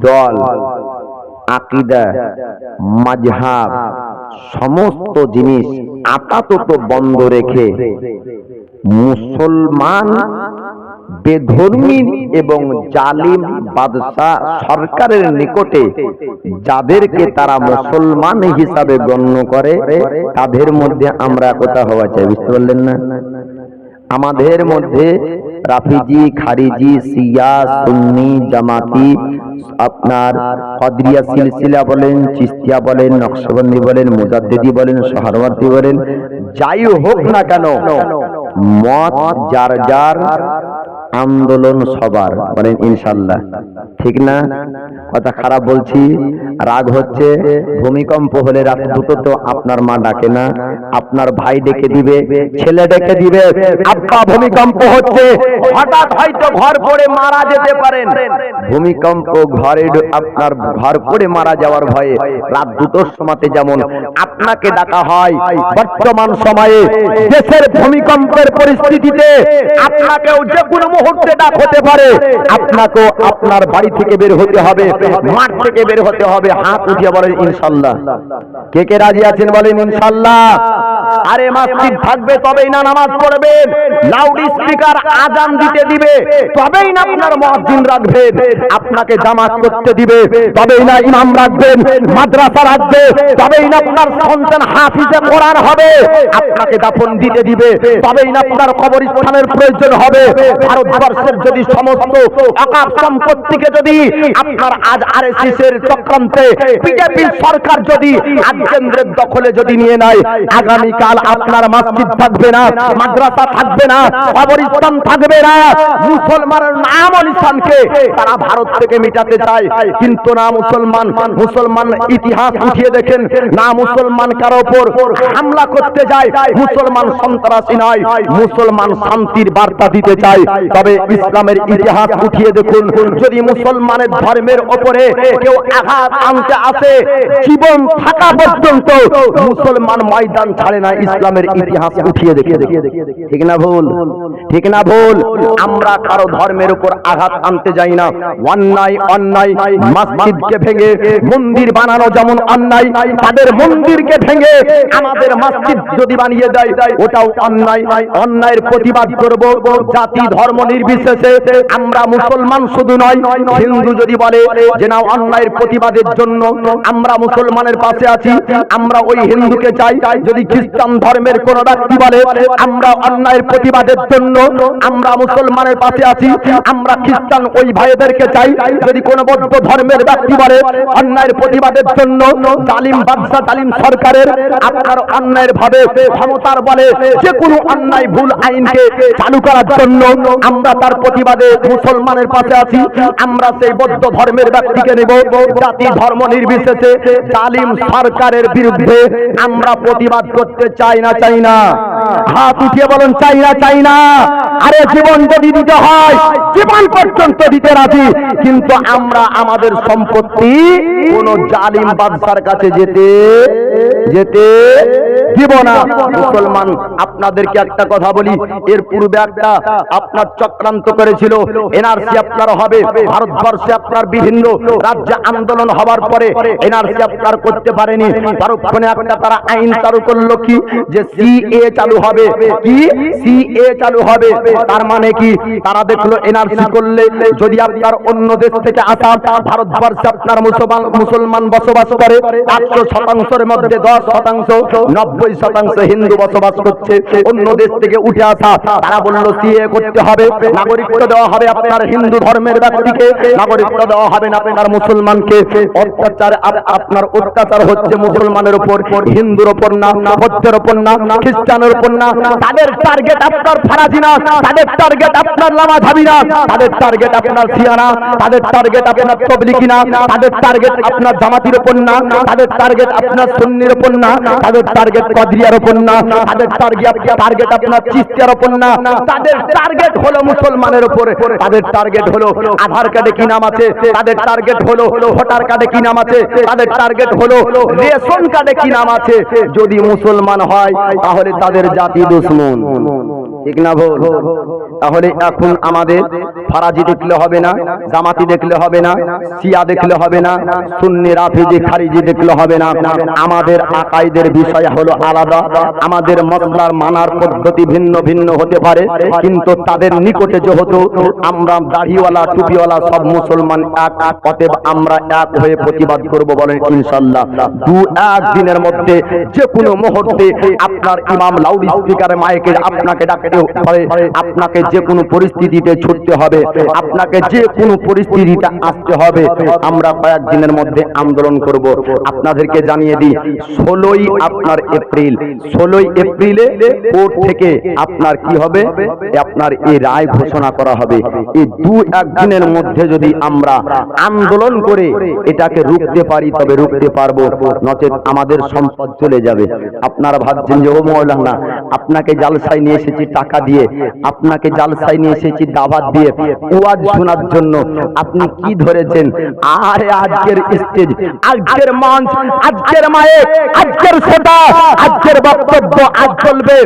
দল, আকীদা, মাযহাব সমস্ত জিনিস আপাতত বন্ধ রেখে মুসলমান বেধর্মী এবং জালিম বাদশা সরকারের নিকটে যাদেরকে তারা মুসলমান হিসাবে গণ্য করে তাদের মধ্যে আমরা একতা হওয়া চাই। বুঝতে পারলেন না? আমাদের মধ্যে রাফিজি, খারিজি, শিয়া, সুন্নি, জামাতি, আপনার কদরিয়া সিলসিলা বলেন, চিশতিয়া বলেন, নকশবন্দি বলেন, মুজাদ্দিদি বলেন, সোহরাওয়ার্দী বলেন, যাই হোক না কেন মত যার যার, আন্দোলন সবার। বলেন ইনশাআল্লাহ। ঠিক না? কথা খারাপ বলছি? রাগ হচ্ছে? ভূমিকম্প হলে রাত দুটো তো আপনার মা ডাকে না, আপনার ভাই ডেকে দিবে, ছেলে ডেকে দিবে, আব্বা ভূমিকম্প হচ্ছে, হঠাৎ হয়তো ঘর পড়ে মারা যেতে পারেন। ভূমিকম্প ঘরে আপনার ঘর পড়ে মারা যাওয়ার ভয়ে রাত দুটোর সময়তে যেমন আপনাকে ডাকা হয়, বর্তমান সময়ে দেশের ভূমিকম্পের পরিস্থিতিতে আপনাকেও যে কোনো মুহূর্তে ডাক হতে পারে। আপনাকেও আপনার বাড়ি থেকে বের হতে হবে, মাঠ থেকে বের হতে হবে। হাত উঠিয়ে বলেন ইনশাআল্লাহ। কে কে রাজি আছেন বলেন ইনশাআল্লাহ। আরে মসজিদ থাকবে তবেই না নামাজ পড়বেন, লাউড স্পিকার আজান দিতে দিবে তবেই না আপনার মুয়াজ্জিন রাখবেন, আপনাকে জামাত করতে দিবে তবেই না ইমাম রাখবেন, মাদ্রাসা রাখবে তবেই না আপনার সন্তান হাফিজে কোরআন হবে, আপনাকে দাফন দিতে দিবে তবেই না আপনার কবরস্থানের প্রয়োজন হবে। ভারতবর্ষের যদি সমস্ত অকাপ সম্পত্তিকে যদি আপনার আজ আরএসএস এর চক্রান্তে বিজেপি সরকার যদি আজ কেন্দ্রের দখলে যদি নিয়ে নেয়, আগামীকাল আপনার মসজিদ থাকবে না, মাদ্রাসা থাকবে না, কবরস্থান থাকবে না। মুসলমানের নাম ও নিশানকে তারা ভারত থেকে মিটাতে চায়, কিন্তু না মুসলমান, মুসলমান ইতিহাস উঠিয়ে দেখেন না, মুসলমান কারো উপর হামলা করতে যায়, মুসলমান সন্ত্রাসী নয়, মুসলমান শান্তির বার্তা দিতে চায়। তবে ইসলামের ইতিহাস উঠিয়ে দেখুন, যদি মুসলমানের ধর্মের উপরে কেউ আঘাত আনতে আসে, জীবন থাকা পর্যন্ত মুসলমান ময়দান ছাড়ে না। ইসলামের ইতিহাস উঠিয়ে দেখে ঠিক না ভুল? ঠিক না ভুল? আমরা কারো ধর্মের উপর আঘাত আনতে যাই না। অন্যায় অন্যায়, মসজিদকে ভেঙে মন্দির বানানো যেমন অন্যায়, তাদের মন্দিরকে ভেঙে আমাদের মসজিদ যদি বানিয়ে দেয় ওটাও অন্যায়। অন্যায়ের প্রতিবাদ করব জাতি ধর্ম নির্বিশেষে। আমরা মুসলমান শুধু নয়, হিন্দু যদি বলে যে না অন্যায়ের প্রতিবাদের জন্য আমরা মুসলমানের পাশে আছি, আমরা ওই হিন্দুকে চাই। যদি খ্রিস্টান ধর্মের কোন ব্যক্তি বলে আমরা অন্যায়ের প্রতিবাদের জন্য আমরা মুসলমানের পাশে আছি, আমরা খ্রিস্টান ওই ভাইদেরকে চাই। যদি কোন বৌদ্ধ ধর্মের ব্যক্তি বলে অন্যায়ের প্রতিবাদের জন্য জালিম বাদশা জালিম সরকারের আপনার অন্যায়ের ভাবে ক্ষমতার বলে যে কোনো অন্যায় ভুল আইনকে চালু করার জন্য আমরা তার প্রতিবাদে মুসলমানের পাশে আছি, আমরা সেই বৌদ্ধ ধর্মের ব্যক্তিকে নেব। জাতি ধর্ম নির্বিশেষে জালিম সরকারের বিরুদ্ধে আমরা প্রতিবাদ করতে চাই না, চাই না? হাত উঠিয়ে বলেন চাই না, চাই না? আরে জীবন যদি দিতে হয় জীবন পর্যন্ত দিতে রাজি, কিন্তু আমরা আমাদের সম্পত্তি কোন জালিম বাদশার কাছে যেতে দিব না। মুসলমান আপনাদেরকে একটা কথা বলি, এর পূর্বে একটা আপনার চক্রান্ত করেছিল, এনআরসি আপনার হবে। ভারতবর্ষে আপনার বিভিন্ন রাজ্যে আন্দোলন হবার পরে এনআরসি আপনার করতে পারেনি, পরক্ষণে একটা তারা আইন চালু করলো কি যে সিএ চালু হবে। কি সিএ চালু হবে? তার মানে কি তারা দেখলো এনআরসি করলে যদি আপনার অন্য দেশ থেকে আসা, ভারতবর্ষে আপনার মুসলমান বসবাস করে 100%-এর মধ্যে 10%, 90% হিন্দু বসবাস করছে, অন্য দেশ থেকে উঠে আসা, তারা বললো সিএ করতে হবে, নাগরিকত্ব দেওয়া হবে আপনার হিন্দু ধর্মের ব্যক্তিকে, নাগরিকত্ব দেওয়া হবে না আপনার মুসলমানকে। অত্যাচার আপনার অত্যাচার হচ্ছে মুসলমানের উপর, হিন্দুর উপর না, বৌদ্ধের উপর না, খ্রিস্টানের উপর না। তাদের টার্গেট আপনার ফারাজি না, তাদের টার্গেট আপনার লামাঝাবি না, তাদের টার্গেট আপনার শিয়া, তাদের টার্গেট আপনার তবলিগি না, তাদের টার্গেট আপনার জামাতির উপর না, তাদের টার্গেট আপনার সুন্নির উপর না, তাদের টার্গেট কাদরিয়ার উপর না, তাদের টার্গেট আপনার চিশতিয়ার উপর না, তাদের টার্গেট হলো মুসলমানের উপরে। তাদের টার্গেট হলো আধার কার্ডে কি নাম আছে, তাদের টার্গেট হলো ভোটার কার্ডে কি নাম আছে, তাদের টার্গেট হলো রেশন কার্ডে কি নাম আছে। যদি মুসলমান হয় তাহলে তাদের জাতি দুশমন, ঠিক না ভুল? তাহলে এখন আমাদের ফারাজি দেখলে হবে না, জামাতি দেখলে হবে না, শিয়া দেখলে হবে না, সুন্নি রাফিজি খারিজি দেখলে হবে না। আমাদের আকাইদের বিষয় হলো আলাদা, আমাদের মসলার মানার পদ্ধতি ভিন্ন ভিন্ন হতে পারে, কিন্তু তাদের নিকটে যেহেতু আমরা দাড়িওয়ালা টুপিওয়ালা সব মুসলমান এক, অতএব আমরা এক হয়ে প্রতিবাদ করব। বলেন ইনশাআল্লাহ। 2-1 দিনের মধ্যে যে কোনো মুহূর্তে আপনার ইমাম লাউড স্পিকারে মাইকে আপনাকে ডাকতে পারে, আপনাকে যে কোনো পরিস্থিতিতে ছুটতে হবে, আপনাকে যে কোনো পরিস্থিতিতে আসতে হবে। আমরা কয়েকদিনের মধ্যে আন্দোলন করব। আপনাদেরকে জানিয়ে দিই 16ই আপনার এপ্রিল, 16ই এপ্রিলে কোর্ট থেকে আপনার কি হবে, আপনার এই রায় ঘোষণা করা হবে। এই 2-1 দিনের মধ্যে যদি আমরা আন্দোলন করে এটাকে রুখতে পারি তবে রুখতে পারবো, নচেত আমাদের সম্পদ চলে যাবে। আপনারা ভাবছেন যে ও মৌলানা আপনাকে জালসায় নিয়ে এসেছি টাকা টাকা দিয়ে, আপনাকে জালসায় নিয়ে এসেছি দাওয়াত দিয়ে ওয়াজ শোনার জন্য, আপনি কি ধরেছেন? আরে আজকের স্টেজ, আজকের মঞ্চ, আজকের মাইক, আজকের শ্রোতা, আজকের বক্তব্য আজ চলবে,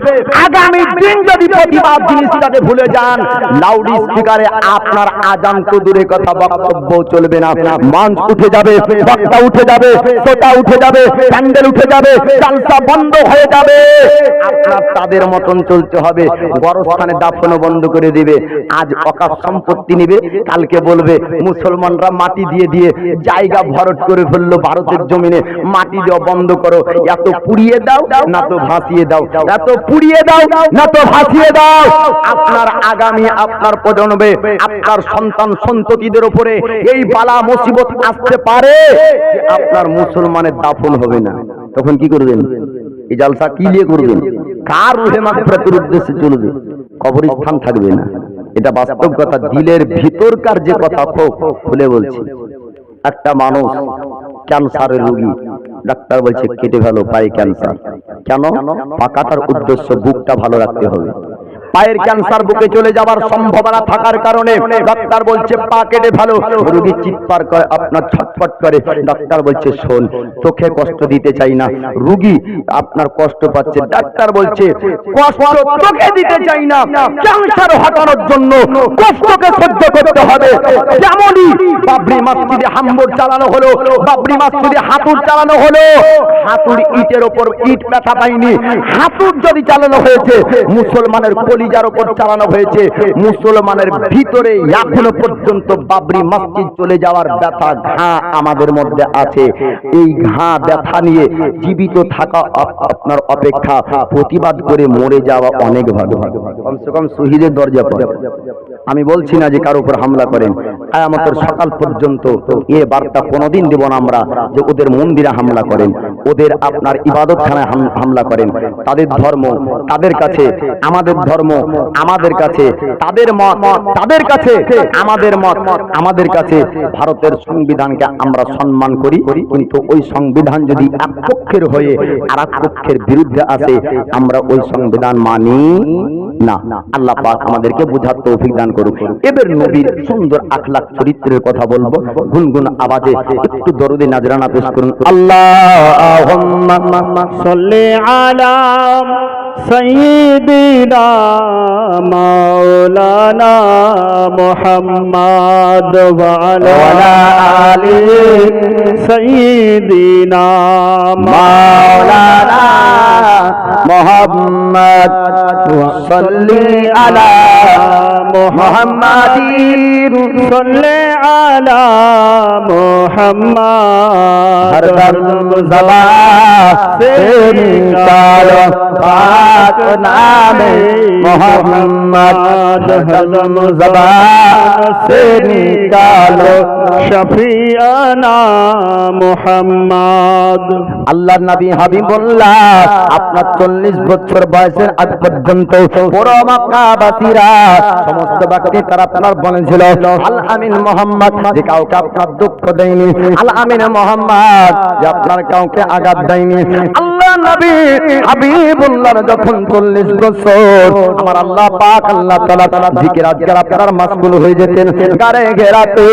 আগামী দিন যদি প্রতিবাদ জিনিসটাকে ভুলে যান, লাউড স্পিকারে আপনার আজান তো দূরে কথা, বক্তব্য চলবে না। মঞ্চ উঠে যাবে, বক্তা উঠে যাবে, শ্রোতা উঠে যাবে, প্যান্ডেল উঠে যাবে, জালসা বন্ধ হয়ে যাবে। আপনার তাদের মতন চলতে হবে। গরস্থানে দাফনও বন্ধ করে দিবে। আজ অকাপ সম্পত্তি নিবে, কালকে বলবে মুসলমানরা মাটি দিয়ে দিয়ে জায়গা ভরট করে ফেললো ভারতের জমিনে, মাটি দেওয়া বন্ধ করো, এত পুড়িয়ে দাও না তো ভাসিয়ে দাও, এত পুড়িয়ে দাও না তো ভাসিয়ে দাও। আপনার আগামী, আপনার প্রজন্মে, আপনার সন্তান সন্ততিদের উপরে এই বালা মুসিবত আসতে পারে যে আপনার মুসলমানের দাফন হবে না। তখন কি করবেন? এই জালসা কি নিয়ে করবেন? কার রুহে মাগফিরাতের উদ্দেশ্যে চলবে? কবরস্থান থাকবে না। এটা বাস্তব কথা, দিলের ভিতরকার যে কথা খুলে বলছি। একটা মানুষ ক্যান্সারের রোগী, ডাক্তার বলছে কেটে ফেলো, পায়ে ক্যান্সার। কেন? পা কাটার উদ্দেশ্য বুকটা ভালো রাখতে হবে। পায়ের ক্যান্সার বুকে চলে যাওয়ার সম্ভাবনা থাকার কারণে ডাক্তার বলছে পা কেটে ফেলো। রোগী চিৎকার করে, আপনার ছটফট করে। ডাক্তার বলছে শোন, তোকে কষ্ট দিতে চাই না, রোগী আপনার কষ্ট পাচ্ছে। ডাক্তার বলছে কষ্ট তোকে দিতে চাই না, ক্যান্সার হটানোর জন্য কষ্টকে সহ্য করতে হবে। যেমনই বাবরি মসজিদে হামবর চালানো হলো, বাবরি মসজিদে হাতুড় চালানো হলো, হাতুড় ইটের ওপর ইট ব্যথা পায়নি, হাতুড় যদি চালানো হয়েছে মুসলমানের কলিজার ওপর চালানো হয়েছে, মুসলমানের ভিতরে এখনো পর্যন্ত বাবরি মসজিদ চলে যাওয়ার ব্যথা, ঘা আমাদের মধ্যে আছে। এই ঘা ব্যথা নিয়ে জীবিত থাকা আপনার অপেক্ষা প্রতিবাদ করে মরে যাওয়া অনেক ভালো। কমসে কম শহীদের দরজা পড়ে। আমি বলছি না যে কারো উপর হামলা করেন, কিয়ামতের সকাল পর্যন্ত এ বার্তা কোনোদিন দেব না আমরা যে ওদের মন্দিরে হামলা করেন, ওদের আপনার ইবাদতখানায় হামলা করেন। তাদের ধর্ম তাদের কাছে, আমাদের ধর্ম আমাদের কাছে, তাদের মত তাদের কাছে, আমাদের মত আমাদের কাছে। ভারতের সংবিধানকে আমরা সম্মান করি, কিন্তু ওই সংবিধান যদি এক পক্ষের হয়ে আর এক পক্ষের বিরুদ্ধে আসে, আমরা ওই সংবিধান মানি না। আল্লাহ পাক আমাদেরকে বুঝার তৌফিক দান করুন। এবার নবীর সুন্দর আখলাক চরিত্রের কথা বলবো, গুনগুন আওয়াজে একটু দরুদে নাজরানা পেশ করুন। আল্লাহুম্মা সাল্লি আলা সাইয়্যিদিনা মাওলানা মুহাম্মদ ওয়া আলা আলি সাইয়্যিদিনা মাওলানা মুহাম্মদ ওয়া সাল্লি আলা মুহাম্মাদিন সাল্লি আলা মুহাম্মদ। হরদম ज़बान से निकालो पाक नामे मुहम्मद, हरदम ज़बान से निकालो शफीआना मुहम्मद। আল্লাহর নবী হাবিবুল্লাহ আপনার 40 বছর বয়সের আগ পর্যন্ত পুরো মক্কাবাসীরা সমস্ত বাক্যে তারা আপনার বলেছিল আল আমিন মুহাম্মদ, যে কাউকে আপনার দুঃখ দেয়নি, আল আমিন মুহাম্মদ, যে আপনার কাউকে আঘাত দেয়নি। আল্লাহ নবী হাবিবুল্লাহ যখন 40 বছর আমার আল্লাহ পাক আল্লাহ তাআলা জিকির আজকার আপনার মাশগুল হয়ে যেতেন, গারে ঘেরাতে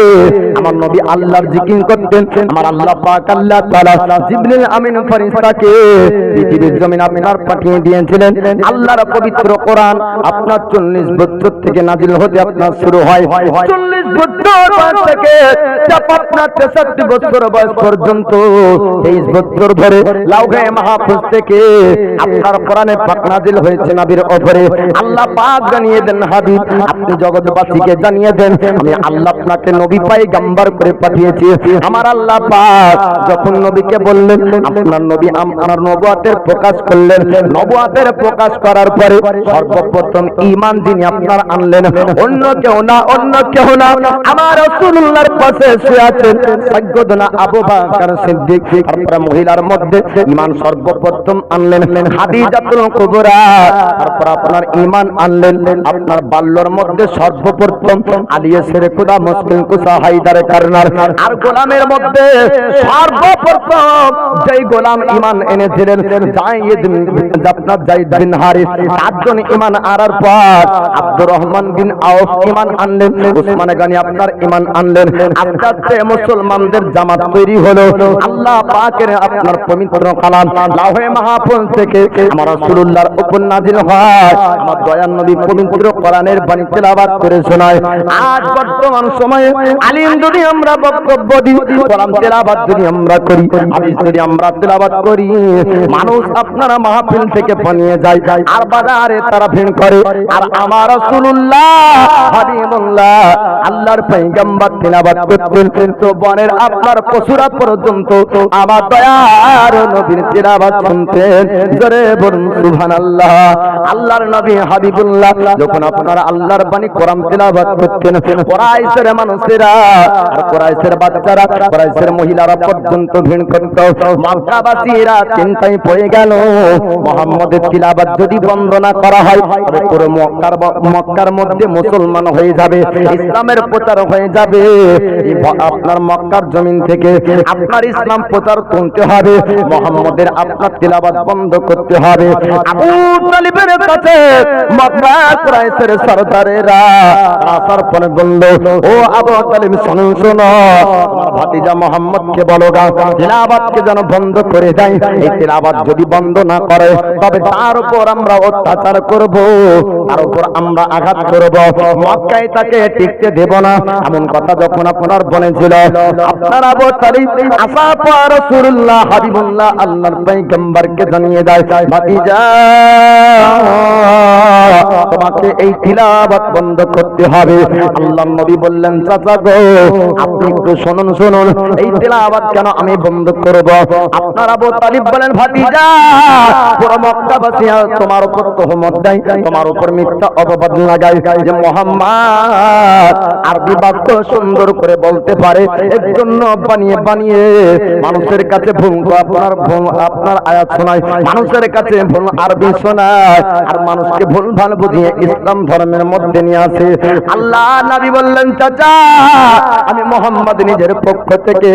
আমার নবী আল্লাহর জিকির করতেন। আমার আল্লাহ পাক আল্লাহ তাআলা জিবরিল আমিন ফেরেশতাকে পৃথিবীর জমিন আপনার পাঠিয়ে দিয়েছিলেন। আল্লাহর পবিত্র কোরআন আপনার 40 বছর থেকে নাজিল হতে আপনার শুরু হয়। 40 বছর বয়স থেকে আপনার 63 বছর বয়স পর্যন্ত 23 বছর ধরে লাউহে মাহফুজ থেকে আপনার কোরআনে পাক নাজিল হয়েছে নবীর উপরে। আল্লাহ পাক জানিয়ে দেন হাবিব, আপনি জগৎবাসীকে জানিয়ে দেন আমি আল্লাহ আপনাকে নবী পয়গম্বর করে পাঠিয়েছি। আমার আল্লাহ পাক যখন নবীকে বললেন, আপনার নবী আমার নবুয়তের প্রকাশ করলেন। নবুয়তের প্রকাশ করার পরে সর্বপ্রথম ঈমান যিনি আপনার আনলেন অন্য কেউ না, অন্য কেউ না, আমার রাসূলুল্লাহর পাশে শুয়ে আছেন সাইয়্যিদুনা আবু বকর সিদ্দিক। তারপরে মহিলার মধ্যে ঈমান সর্ব সর্বপ্রথম আনলেন খাদিজাতুল কুবরা, তারপর আপনার ঈমান আনলেন আপনার বাল্যর মধ্যে সর্বপ্রথম আলিয়া শেরে খুদা মুসলিম কুসা হায়দার কারনার। আর গোলামের মধ্যে সর্বপ্রথম যেই গোলাম ঈমান এনেছিলেন যায়েদ বিন হারিস, সাতজন ঈমান আনার পর আব্দুর রহমান বিন আউফ ঈমান আনলেন, উসমান গনি আপনার ঈমান আনলেন। আস্তে আস্তে মুসলমানদের জামাত তৈরি হলো। আল্লাহ পাকের আপনার পবিত্র কালাম লাওহে মাহফুজ থেকে আমার রাসূলুল্লাহর উপর নাযিল হয়, আমার দয়ার নবী পবিত্র কোরআনের বাণী তেলাওয়াত করে শোনায়। আজ বর্তমান সময়ে আলিম যদি আমরা বক্তব্য দিই, কোরআন তেলাওয়াত যদি আমরা করি, হাদিস যদি আমরা তেলাওয়াত করি, মানুষ আপনারা মাহফিল থেকে পালিয়ে যায় আর বাজারে তারা ভিড় করে। আর আমার রাসূলুল্লাহ হাবিবুল্লাহ আল্লাহর পয়গম্বর তেলাওয়াত করতেন তো বনের আপনার পশুরা পর্যন্ত আমার দয়ার নবীর তেলাওয়াত শুনতেন। জোরে বলুন সুবহানাল্লাহ। আল্লাহর নবী হাবিবুল্লাহ যখন আপনারা আল্লাহর বাণী কোরআন তেলাওয়াত করতেন, কুরাইশের মানুষেরা আর কুরাইশের বাচ্চারা, কুরাইশের মহিলারা পর্যন্ত ভিড় করত। মক্কাবাসীরা চিন্তায় পড়ে গেল, মুহাম্মদের তিলাওয়াত যদি বন্ধ না করা হয় তবে পুরো মক্কার মধ্যে মুসলমান হয়ে যাবে, ইসলামের প্রচার হয়ে যাবে। আপনার মক্কার জমিন থেকে আপনার ইসলাম প্রচার করতে হবে, মুহাম্মদের আপনার তিলাওয়াত বন্ধ করতে হবে। আবু তালিবের কাছে মক্কা কুরাইশের সরদারেরা আসার পরে বলল, ও আবু তালিব শোনো শোনো, আমার ভাতিজা মুহাম্মদকে বলো গা তিলাওয়াতকে যেন বন্ধ করে দেয়। এই তিলাওয়াত যদি বন্ধ না করে তবে তার উপর আমরা অত্যাচার করব, তার উপর আমরা আঘাত করব, মক্কায় তাকে টিকতে দেব না। এমন কথা যখন আপনার বলেছিল, আপনার আবু তালিব আসার পর রাসূলুল্লাহ হাবিবুল্লাহ আল্লাহর পয়গম্বরকে জানিয়ে দেয়, ভাতিজা তোমাকে এই তিলাওয়াত বন্ধ করতে হবে। আল্লাহর নবী বললেন, চাচা গো আপনি একটু শুনুন শুনুন, এই তিলাওয়াত কেন আমি বন্ধ করব? আপনার আবু তালিব বলেন, ভাতিজা পুরো মক্কাবাসী তোমার উপর তহমত দেয়, তোমার উপর মিথ্যা অপবাদ লাগায় যে মুহাম্মদ আরবি বাক্য সুন্দর করে বলতে পারে, এর জন্য বানিয়ে বানিয়ে মানুষের কাছে ভুল আপনার আয়াত শোনায়, মানুষের কাছে ভুল আরবি শোনায় আর মানুষকে ভুল ভাল বুঝিয়ে ইসলাম ধর্মের মধ্যে নিয়ে আসে। আল্লাহ নবী বললেন, চাচা আমি মুহাম্মদ নিজের পক্ষ থেকে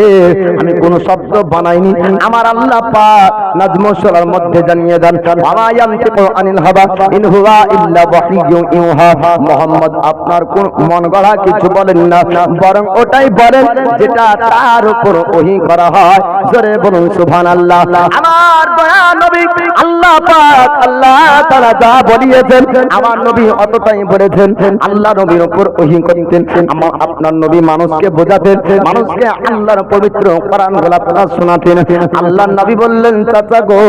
আমি কোন শব্দ বানাইনি, আমার আল্লাহ পাক নাজমুস সূরার মধ্যে জানিয়ে দেন, ওয়া ইয়ানতিকু আনিল হাওয়া ইন হুয়া ইল্লা ওয়াহিয়ুন ইউহা। মুহাম্মদ আপনার কোন মন গড়া কিছু বলেন না, বরং ওটাই বলেন যেটা তার উপর ওহী করা হয়। জোরে বলুন সুবহানাল্লাহ। আমার দয়া নবী আল্লাহ পাক আল্লাহ তাআলা যা বলিয়েছেন আমার নবী অতটাই বলেছেন। আল্লাহ নবীর উপর ওহী করতেন, আপনার নবী মানুষকে বোঝাতেন, মানুষকে আল্লাহর পবিত্র কোরআন গুলা শোনাতেন। আল্লাহর নবী বললেন, চাচা গো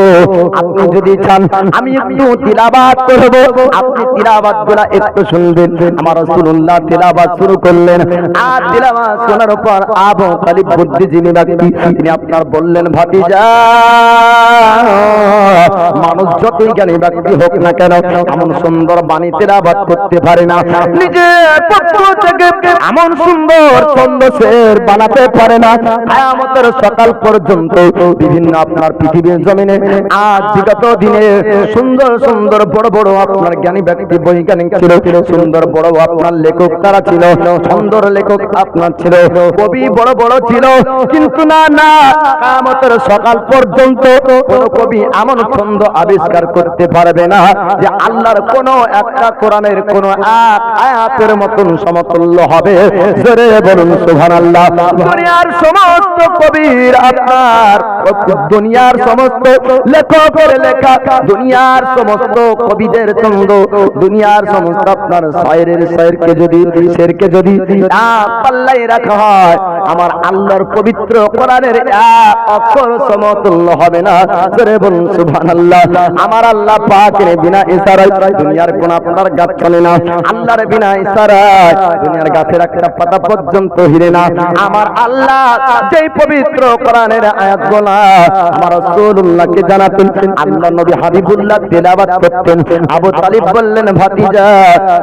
আপনি যদি চান আমি একটু তিলাওয়াত করব, আপনি তিলাওয়াত গুলা একটু শুনবেন। আমার রাসূলুল্লাহ তিলাওয়াত শুরু করলেন। আর তিলাওয়াত শোনার পর আবু তালিব বুদ্ধিজীবী ব্যক্তি, তিনি আপনার বললেন, ভাতিজা মানুষ যতই জ্ঞানী ব্যক্তি হোক না কেন এমন সুন্দর বাণী তিলাওয়াত করতে পারে না, নিজের পক্ষ থেকে এমন সুন্দর ছন্দ শের বানাতে পারে না। কিয়ামতের সকাল পর্যন্ত বিভিন্ন আপনার পৃথিবীর জমিনে আজ বিগত দিনে সুন্দর সুন্দর বড় বড় আপনার জ্ঞানী ব্যক্তি বৈজ্ঞানিক ছিল, সুন্দর বড় আপনার লেখক তারা ছিল, সুন্দর লেখক আপনার ছিল, কবি বড় বড় ছিল, কিন্তু না না কিয়ামতের সকাল পর্যন্ত কোন কবি এমন ছন্দ আবিষ্কার করতে পারবে না যে আল্লাহর কোন একটা কোরআনের কোন আয়াতের মতন সমতুল্য হবে। জোরে বলুন সুবহানাল্লাহ। দুনিয়ার সমস্ত কবির আপনার দুনিয়ার সমস্ত লেখকের লেখা, দুনিয়ার সমস্ত কবিদের ছন্দ, দুনিয়ার সমস্ত আপনার শেরকে যদি পাল্লায় রাখা হয় আমার আল্লাহর পবিত্র কোরআনের এক অক্ষর সমতুল্য হবে না। জোরে বলুন সুবহানাল্লাহ। আমার আল্লাহ পাকের বিনা ইশারায় দুনিয়ার কোন আপনার গাছ চলে না, আল্লাহর বিনা ইশারায় দুনিয়ার গাছের একটা পাতা পর্যন্ত হিলে না। আমার আল্লাহ যেই পবিত্র কোরআনের আয়াতগুলো আমার রাসূলুল্লাহকে জানাতেন, আল্লাহ নবী হাবিবুল্লাহ তেলাওয়াত করতেন। আবু তালিব বললেন, ভাতিজা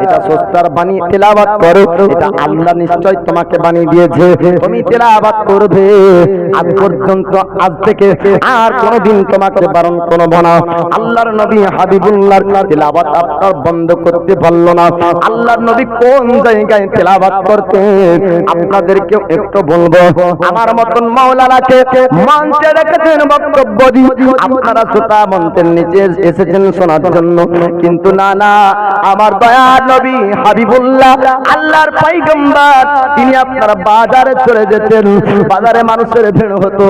এটা সস্তার বাণী, তেলাওয়াত করো, এটা আল্লাহ নিশ্চয় তোমাকে বাণী দিয়েছে, তুমি তেলাওয়াত করবে। আজ পর্যন্ত, আজ থেকে আর কোনদিন তোমাকে বারণ করব না। আল্লাহর নবী হাবিবুল্লাহর তেলাওয়াত আপনার বন্ধ করতে পারলো না। আল্লাহর নবী কোন জায়গায় তেলাওয়াত করতেন আপনাদেরকে একটু বলবো। আমার মতন মাওলানাকে মঞ্চে রেখেছেন বক্তব্য দিয়ে, আপনারা শ্রোতা মঞ্চের নিচে এসেছেন শোনার জন্য, কিন্তু না না, আমার দয়ার নবী হাবিবুল্লাহ আল্লাহর পয়গম্বর তিনি আপনারা বাজারে চলে যেতেন, বাজারে মানুষের ভিড় হতো,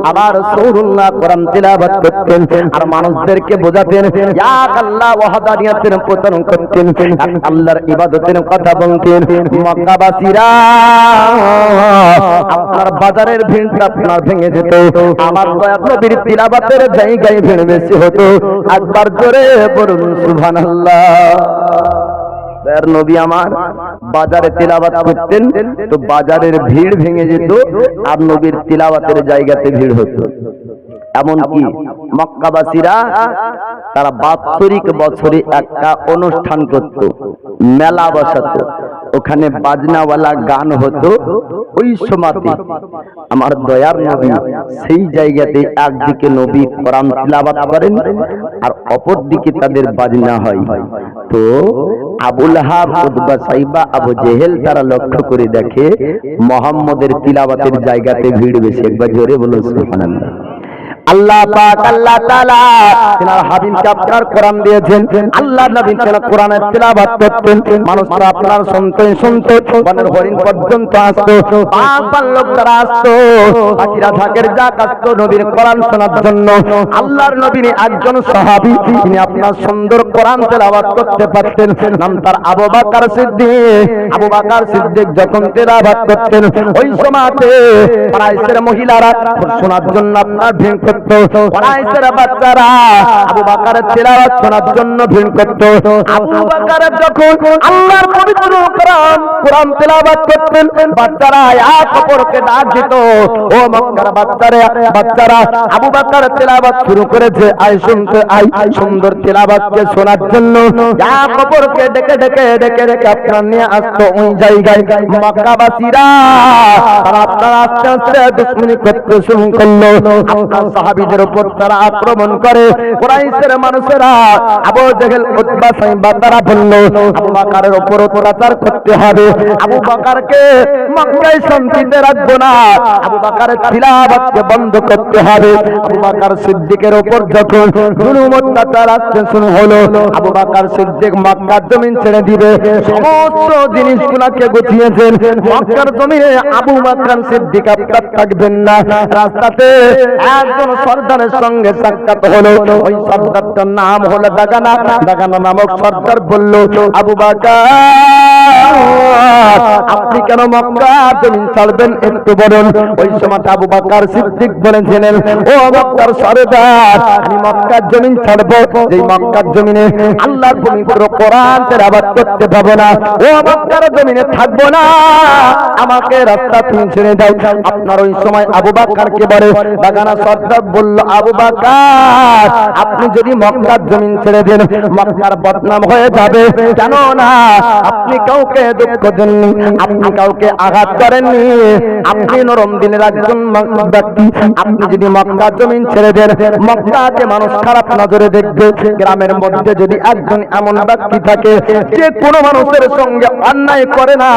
আবার রাসূলুল্লাহ কোরআন তেলাওয়াত করতেন আর মানুষদেরকে বোঝাতেন, ইয়া আল্লাহ ওয়াহদানিয়াতের প্রচার করতেন, আল্লাহর ইবাদতের কথা বলতেন। মক্কাবাসীরা আপনার বাজারের ভিড়টা আপনার ভেঙে যেত, আমার দয়ার নবীর তিলাওয়াতের জায়গায় ভিড় বেশি হতো। একবার জোরে বলুন সুবহানাল্লাহ। দয়ার নবী আমার বাজারে তিলাওয়াত করতেন তো বাজারের ভিড় ভেঙে যেত আর নবীর তিলাওয়াতের জায়গাতে ভিড় হতো। এমনকি মক্কাবাসীরা তারা বাৎসরিক বছরে একটা অনুষ্ঠান করত, মেলা বসাতো, ওখানে বাজনাওয়ালা গান হতো। ওই সময়তে আমার দয়ার নবী সেই জায়গাতে একদিকে নবী কোরআন তিলাওয়াত করেন আর অপর দিকে তাদের বাজনা হয়। তো আবু লাহাব, উতবা, সাইবা, আবু জেহেল তারা লক্ষ্য করে দেখে মুহাম্মদের তিলাওয়াতের জায়গাতে ভিড় বেশি। একবার জোরে বলুন সুবহানাল্লাহ। আল্লাহ পাক আল্লাহ তাআলা তিনার হাবিবকে আপনার কোরআন দিয়েছেন, আল্লাহর নবী তিনার কোরআনের তেলাওয়াত করতেন, মানুষরা আপনার শুনতে বনের হরিণ পর্যন্ত আসতো, পাঁচবার লোক তারা আসতো, পাখিরা ঝাঁকের জাক আসতো নবীর কোরআন শোনার জন্য। আল্লাহর নবীর একজন সাহাবী তিনি আপনার সুন্দর কোরআন তেলাওয়াত করতে পারতেন, নাম তার আবু বকর সিদ্দিক। আবু বকর সিদ্দিক যখন তেলাওয়াত করতেন ওই সময়তে কুরাইশের মহিলারা শোনার জন্য আপনার ভিড় করত, কুরাইশের বাচ্চারা আবু বকরের তেলাওয়াত শোনার জন্য ভিড় করত। আবু বকর যখন আল্লাহর পবিত্র কোরআন তেলাওয়াত করতেন, বাচ্চারা এক অপরকে ডাক দিত, ও মক্কার বাচ্চারা আবু বকর তেলাওয়াত শুরু করেছে, আয় শুনতে আয়, সুন্দর তেলাওয়াতকে শোনার জন্য এক অপরকে ডেকে ডেকে ডেকে ডেকে আপনার নিয়ে আসতো ওই জায়গায়। মক্কাবাসীরা তারা আপনারা আস্তে আস্তে দুশমনি করতে শুরু করলো, আপনার সাহাবীদের উপর তারা আক্রমণ করে। কুরাইশের মানুষেরা আবু জেহেল, উতবা, সাইবা তারা বলল আবু বকরের উপর অত্যাচার করতে হবে, আবু বকরকে মক্কায় শান্তিতে রাখবো না, আবু বকরের তিলাওয়াতকে বন্ধ করতে হবে। আবু বকর সিদ্দিকের উপর যখন জুলুম অত্যাচার আসতে শুরু হলো, আবু বকর সিদ্দিক মক্কার জমিন ছেড়ে দিবে, সমস্ত জিনিসগুলোকে গুছিয়েছেন। মক্কার জমিনে আবু বকর সিদ্দিক আপনার থাকবেন না। রাস্তাতে একজন সর্দারের সঙ্গে সাক্ষাৎ হলো, ওই সর্দারটার নাম হলো দাগানা। দাগানা নামক সর্দার বলল, আবু বকর আপনি কেন মক্কা জমিন ছাড়বেন একটু বলুন। ওই সময় আবু বকর সিদ্দিক বলেছিলেন, ও মক্কার সর্দার আমি মক্কার জমিন ছাড়বো যেই মক্কার জমিনে আল্লাহর পবিত্র কোরআন তেলাওয়াত করতে পাবো না, ও মক্কার জমিনে থাকবো না, আমাকে রাস্তা তুমি ছেড়ে দাও। আপনার ওই সময় আবু বকরকে বলে, দাগানা সর্দার বলল, আবু বকর আপনি যদি মক্কার জমিন ছেড়ে দেন মক্কার বদনাম হয়ে যাবে, কেন না আপনি কাউকে দুঃখ দেননি, আপনি কাউকে আঘাত করেননি, আপনি নরম দিনের একজন ব্যক্তি। আপনি যদি মক্কার জমিন ছেড়ে দেন মক্কাকে মানুষ খারাপ নজরে দেখবে। গ্রামের মধ্যে যদি একজন এমন ব্যক্তি থাকে যে কোনো মানুষের সঙ্গে অন্যায় করে না,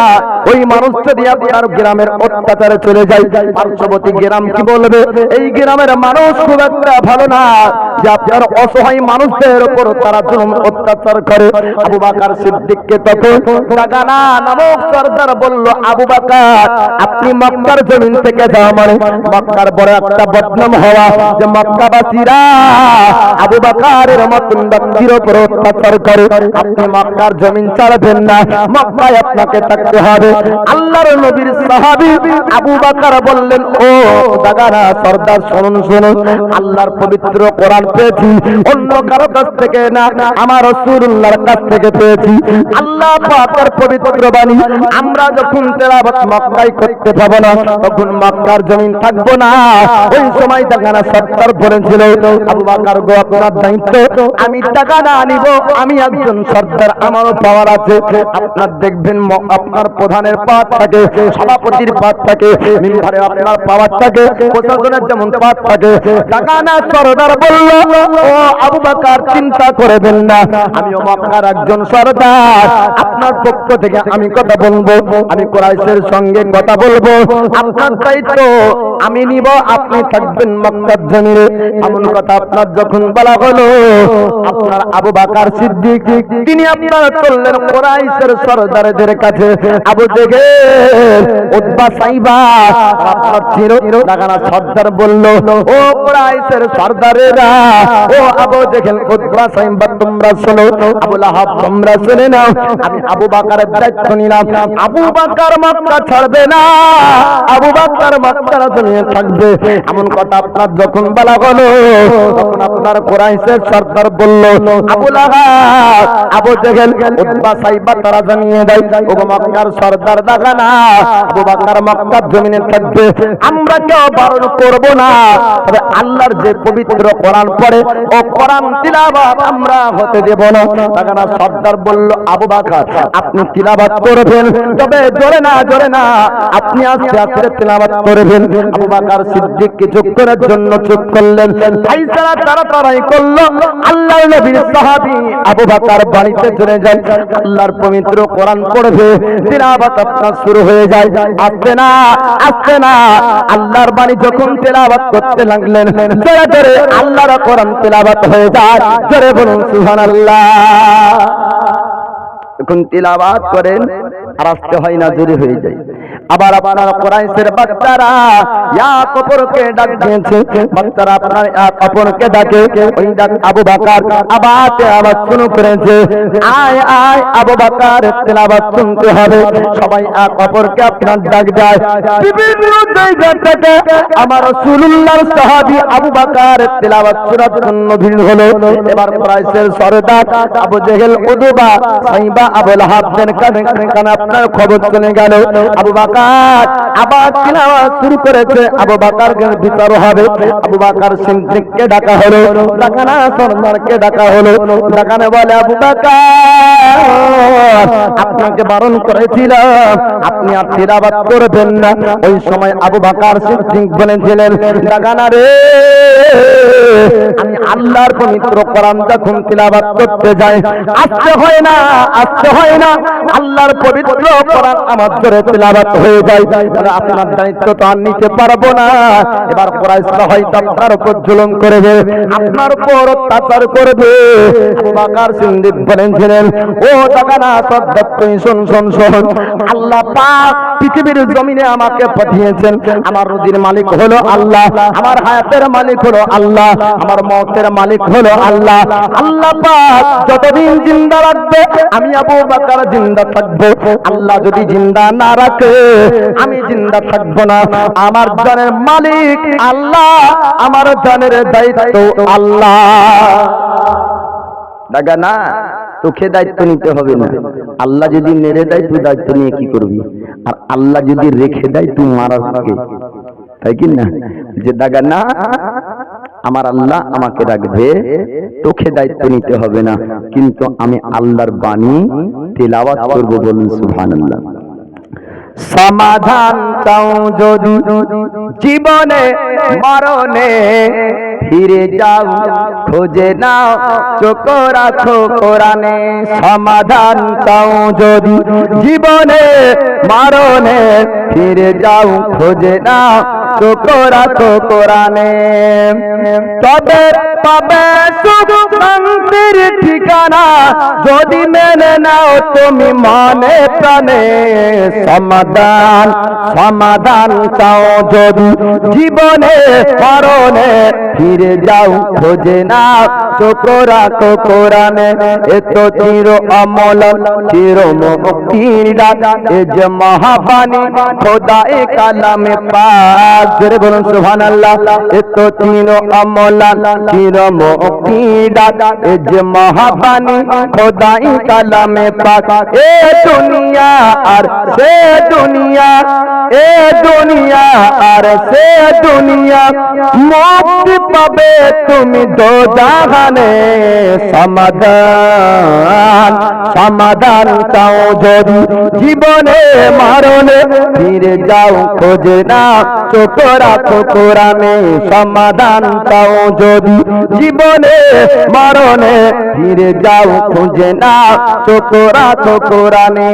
ওই মানুষ যদি আপনার গ্রামের অত্যাচারে চলে যায়, পার্শ্ববর্তী গ্রাম কি বলবে, এই গ্রামের মানুষ খুব একটা ভালো না, যে আপনার অসহায় মানুষদের উপর তারা জুলুম অত্যাচার করে। আবু বকর সিদ্দিককে তখন দাগানা নামক সর্দার বলল, আবু বকর আপনি মক্কার জমিন থেকে যাওয়া মানে মক্কার বড় একটা বদনাম হওয়া, যে মক্কাবাসীরা আবু বকরের মতন ব্যক্তির উপর অত্যাচার করে। আপনি মক্কার জমিন ছাড়বেন না, মক্কায় আপনাকে থাকতে হবে। আল্লাহর নবীর সাহাবী আবু বকর বললেন, ও দাগানা সর্দার শুনুন শুনুন, শোনো, আল্লাহর পবিত্র কোরআন পেয়েছি অন্য কারো কাছ থেকে না, আমার রাসূলুল্লাহর কাছ থেকে পেয়েছি। আল্লাহ পাকের পবিত্র বাণী আমরা যখন তেলাওয়াত মক্কায় করতে পাবো না, তখন মক্কার জমিন থাকবো না। ওই সময় টাকা না সরকার বলেছিল, আবু বকর গো আপনার দায়িত্ব, আমি টাকা না নিব, আমি একজন সর্দার, আমারও পাওয়ার আছে। আপনার দেখবেন আপনার প্রধানের পাওয়ার থাকে, সভাপতির পাওয়ার থাকে, মিম্বরে আপনার পাওয়ার থাকে, প্রশাসনের যেমন পাওয়ার থাকে। টাকা না সর্দার বলল, ও আবু বকর চিন্তা করবেন না, আমিও মক্কার একজন সর্দার, আপনার পক্ষ থেকে আমি কথা বলবো, আমি কুরাইশের সঙ্গে কথা বলবো, আপনার দায়িত্ব আমি নিব, আপনি থাকবেন মক্কার জমিনে। এমন কথা আপনার যখন বলা হলো, আপনার আবু বকর সিদ্দিক তিনি আপনার চললেন কুরাইশের সর্দারদের কাছে। আবু জেহেল, উতবা, সাইবা আপনার চিরদাগানা সর্দার বলল, ও কুরাইশের সর্দারেরা, ও আবু জেহেল, উতবা, সাইবা তোমরা শোনো, আবু লাহাব তোমরা শুনে নাও, আমি আবু বকরের দায়িত্ব নিলাম। আবু বকর মক্কা ছাড়বে না, আবু বকর মক্কার জমিনে থাকবে। এমন কথা আপনার যখন বলা হলো, তখন আপনার কুরাইশের সর্দার বলল, আবু লাহাব, আবু জেহেল, উতবা, সাইবা তারা জানিয়ে দেয়, ও মক্কার সর্দার দাগানা আবু বকর মক্কার জমিনে থাকবে, আমরা কেউ বারণ করব না, তবে আল্লাহর যে পবিত্র কোরআন পড়ে ও কোরআন তিলাওয়াত আমরা হতে দেব না। দাগানা সর্দার বলল, আবু বকর আপনি তিলাওয়াত করবেন, তবে জোরে না, জোরে না, আপনি আস্তে আস্তে তিলাওয়াত করবেন। আবু বকর সিদ্দিক কিছুক্ষণের জন্য চুপ করলেন, ফাইসালা তাড়াতাড়ি করলো, আল্লাহর নবীর সাহাবী আবু বকর বাড়িতে চলে যায়, আল্লাহর পবিত্র কোরআন পড়বে, তিলাওয়াত আপনার শুরু হয়ে যায়। আসতে না, আসতে না, আল্লাহর বাণী যখন তিলাওয়াত করতে লাগলেন, জোরে জোরে আল্লাহর কোরআন তিলাওয়াত হয়ে যায়। জোরে বলুন সুবহানাল্লাহ। এখন তিলাওয়াত করেন আর আসতে হয় না, জোরে হয়ে যায়। আবার আপনার কুরাইশের বাচ্চারা এক অপরকে ডাক দিয়েছে, বাচ্চারা আপনার এক অপরকে ডাকে, ওই ডাক আবু বকর আওয়াজ শুরু করেছে, আয় আয় আবু বকর তিলাওয়াত শুনতে হবে। সবাই এক অপরকে আপনার ডাক দেয়, বিভিন্ন জায়গা থেকে আমার রাসূলুল্লাহর সাহাবী আবু বকর তিলাওয়াত শোনার জন্য ভিড় হলো। এবার কুরাইশের সর্দার আবু জেহেল, উতবা, সাইবা, আবু লাহাবদের কানে কানে আপনার খবর চলে গেল, আবু বকর আবার তিলাওয়াত শুরু করেছে, আবু বকরকে বিচার হবে। আবু বকর সিদ্দিককে ডাকা হলো, দাগানা সর্দারকে ডাকা হলো, দাগানে বলে, আবু বকর আপনাকে বারণ করেছিলাম, আপনি আর তিলাওয়াত করবেন না। ওই সময় আবু বকর সিদ্দিক বলেছিলেন, দাগানা রে, আমি আল্লাহর পবিত্র কোরআন যখন তিলাওয়াত করতে যাই, আসতে হয় না, আসতে হয় না, আল্লাহর পবিত্র কোরআন আমার জোরে তিলাওয়াত হয়ে যায়, আপনার দায়িত্ব তো আর নিতে পারবো না। এবার কুরাইশরা হয়তো আপনার উপর জুলুম করবে, আপনার উপর অত্যাচার করবে। আবু বকর সিদ্দিক বলেছিলেন, ও দাগানা সর্দার, তুই শোন, শোন, শোন, আল্লাহ পাক পৃথিবীর জমিনে আমাকে পাঠিয়েছেন, আমার রুজির মালিক হলো আল্লাহ, আমার হায়াতের মালিক হলো আল্লাহ, আমার মওতের মালিক হলো আল্লাহ। আল্লাহ পাক যতদিন জিন্দা রাখবে আমি আবু বকর জিন্দা থাকবো, আল্লাহ যদি জিন্দা না রাখে আমি জিন্দা থাকবো না। আমার জানের মালিক আল্লাহ, আমার জানের দায়িত্ব আল্লাহ। দাগানা তোকে দায়িত্ব নিতে হবে না, আল্লাহ যদি মেরে দেয় তুই দায়িত্ব নিয়ে কি করবি, আর আল্লাহ যদি রেখে দেয় তুই মারার কে, তাই কি না? যে দাগানা আমার আল্লাহ আমাকে রাখবে, তোকে দায়িত্ব নিতে হবে না, কিন্তু আমি আল্লাহর বাণী তেলাওয়াত করব। বলুন সুবহানাল্লাহ। সমাধান চাও যদি জীবনে মরণে, ফিরে যাও খোঁজে নাও চোখ রাখো কোরআনে। সমাধান চাও যদি জীবনে মরণে, ফিরে যাও খোঁজে নাও চোখ রাখো কোরআনে। তবে পাবে সুখ শান্তির ঠিকানা, যদি মেনে নাও তুমি মনে প্রাণে। সমাধান সমাধান সমাধান চাও যদি জীবনে মরণে ফিরে যাও খোঁজে না চোখরা তো কোরআনে এত চির অমল চির মুক্তির ডাক এ যে মহাবাণী খোদায়ে কালামে পাক জোরে বলুন সুবহানাল্লাহ এত চির অমল চির মুক্তির ডাক এ যে মহাবাণী খোদায়ে কালামে পাক এ দুনিয়া আর সে দুনিয়া এ দুনিয়া আর সে দুনিয়া মুক্তি পাবে তুমি দোজাহানে সমাধান সমাধান চাও যদি জীবনে মরণে ফিরে যাও খোঁজে না চোখরা তো কোরআনে সমাধান চাও যদি জীবনে মরণে ফিরে যাও খোঁজে না চোখরা তো কোরআনে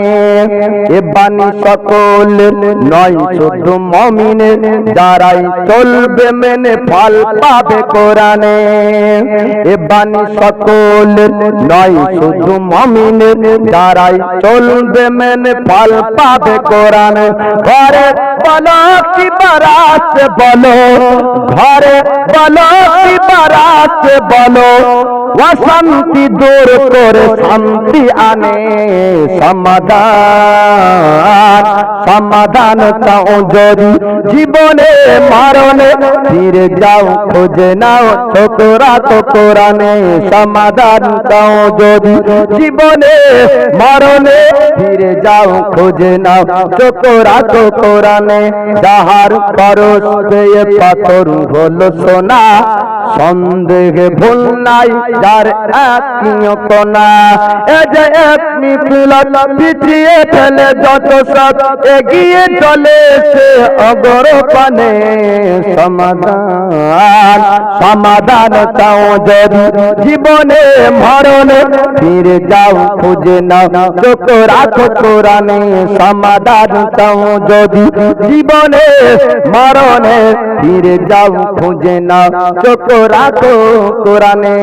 এ বাণী সকল নয় শুধু মুমিনের যারাই চলবে মেনে ফল পাবে কোরআনে এ বাণী সকল নয় শুধু মুমিনের যারাই চলবে মেনে ফল পাবে কোরআনে ঘরে বলো কি বারাত বলো ঘরে বলো কি বারাত বলো অশান্তি দূর করে শান্তি আনে সমাধান সমাধান চাও যদি জীবনে মরণে ফিরে যাও খোঁজে নাও ছোকরা তো কোরআনে সমাধান চাও যদি জীবনে মরণে ফিরে যাও খোঁজে নাও ছোকরা তো কোরআনে যাহার পরশ পেয়ে পাথর হলো সোনা সন্দেহে ভুল নাই যার একনিও কোনা এ যে একনি ফুলত পিছিয়ে ফেলে যত সব এগিয়ে চলে সে অগর পানে সমাধান সমাধান চাও যদি জীবনে মরণে ফিরে যাও খুঁজে নাও চোখ রাখো কোরআনে সমাধান চাও যদি জীবনে মরণে ফিরে যাও খুঁজে নাও চোখ রাখো কোরআনে।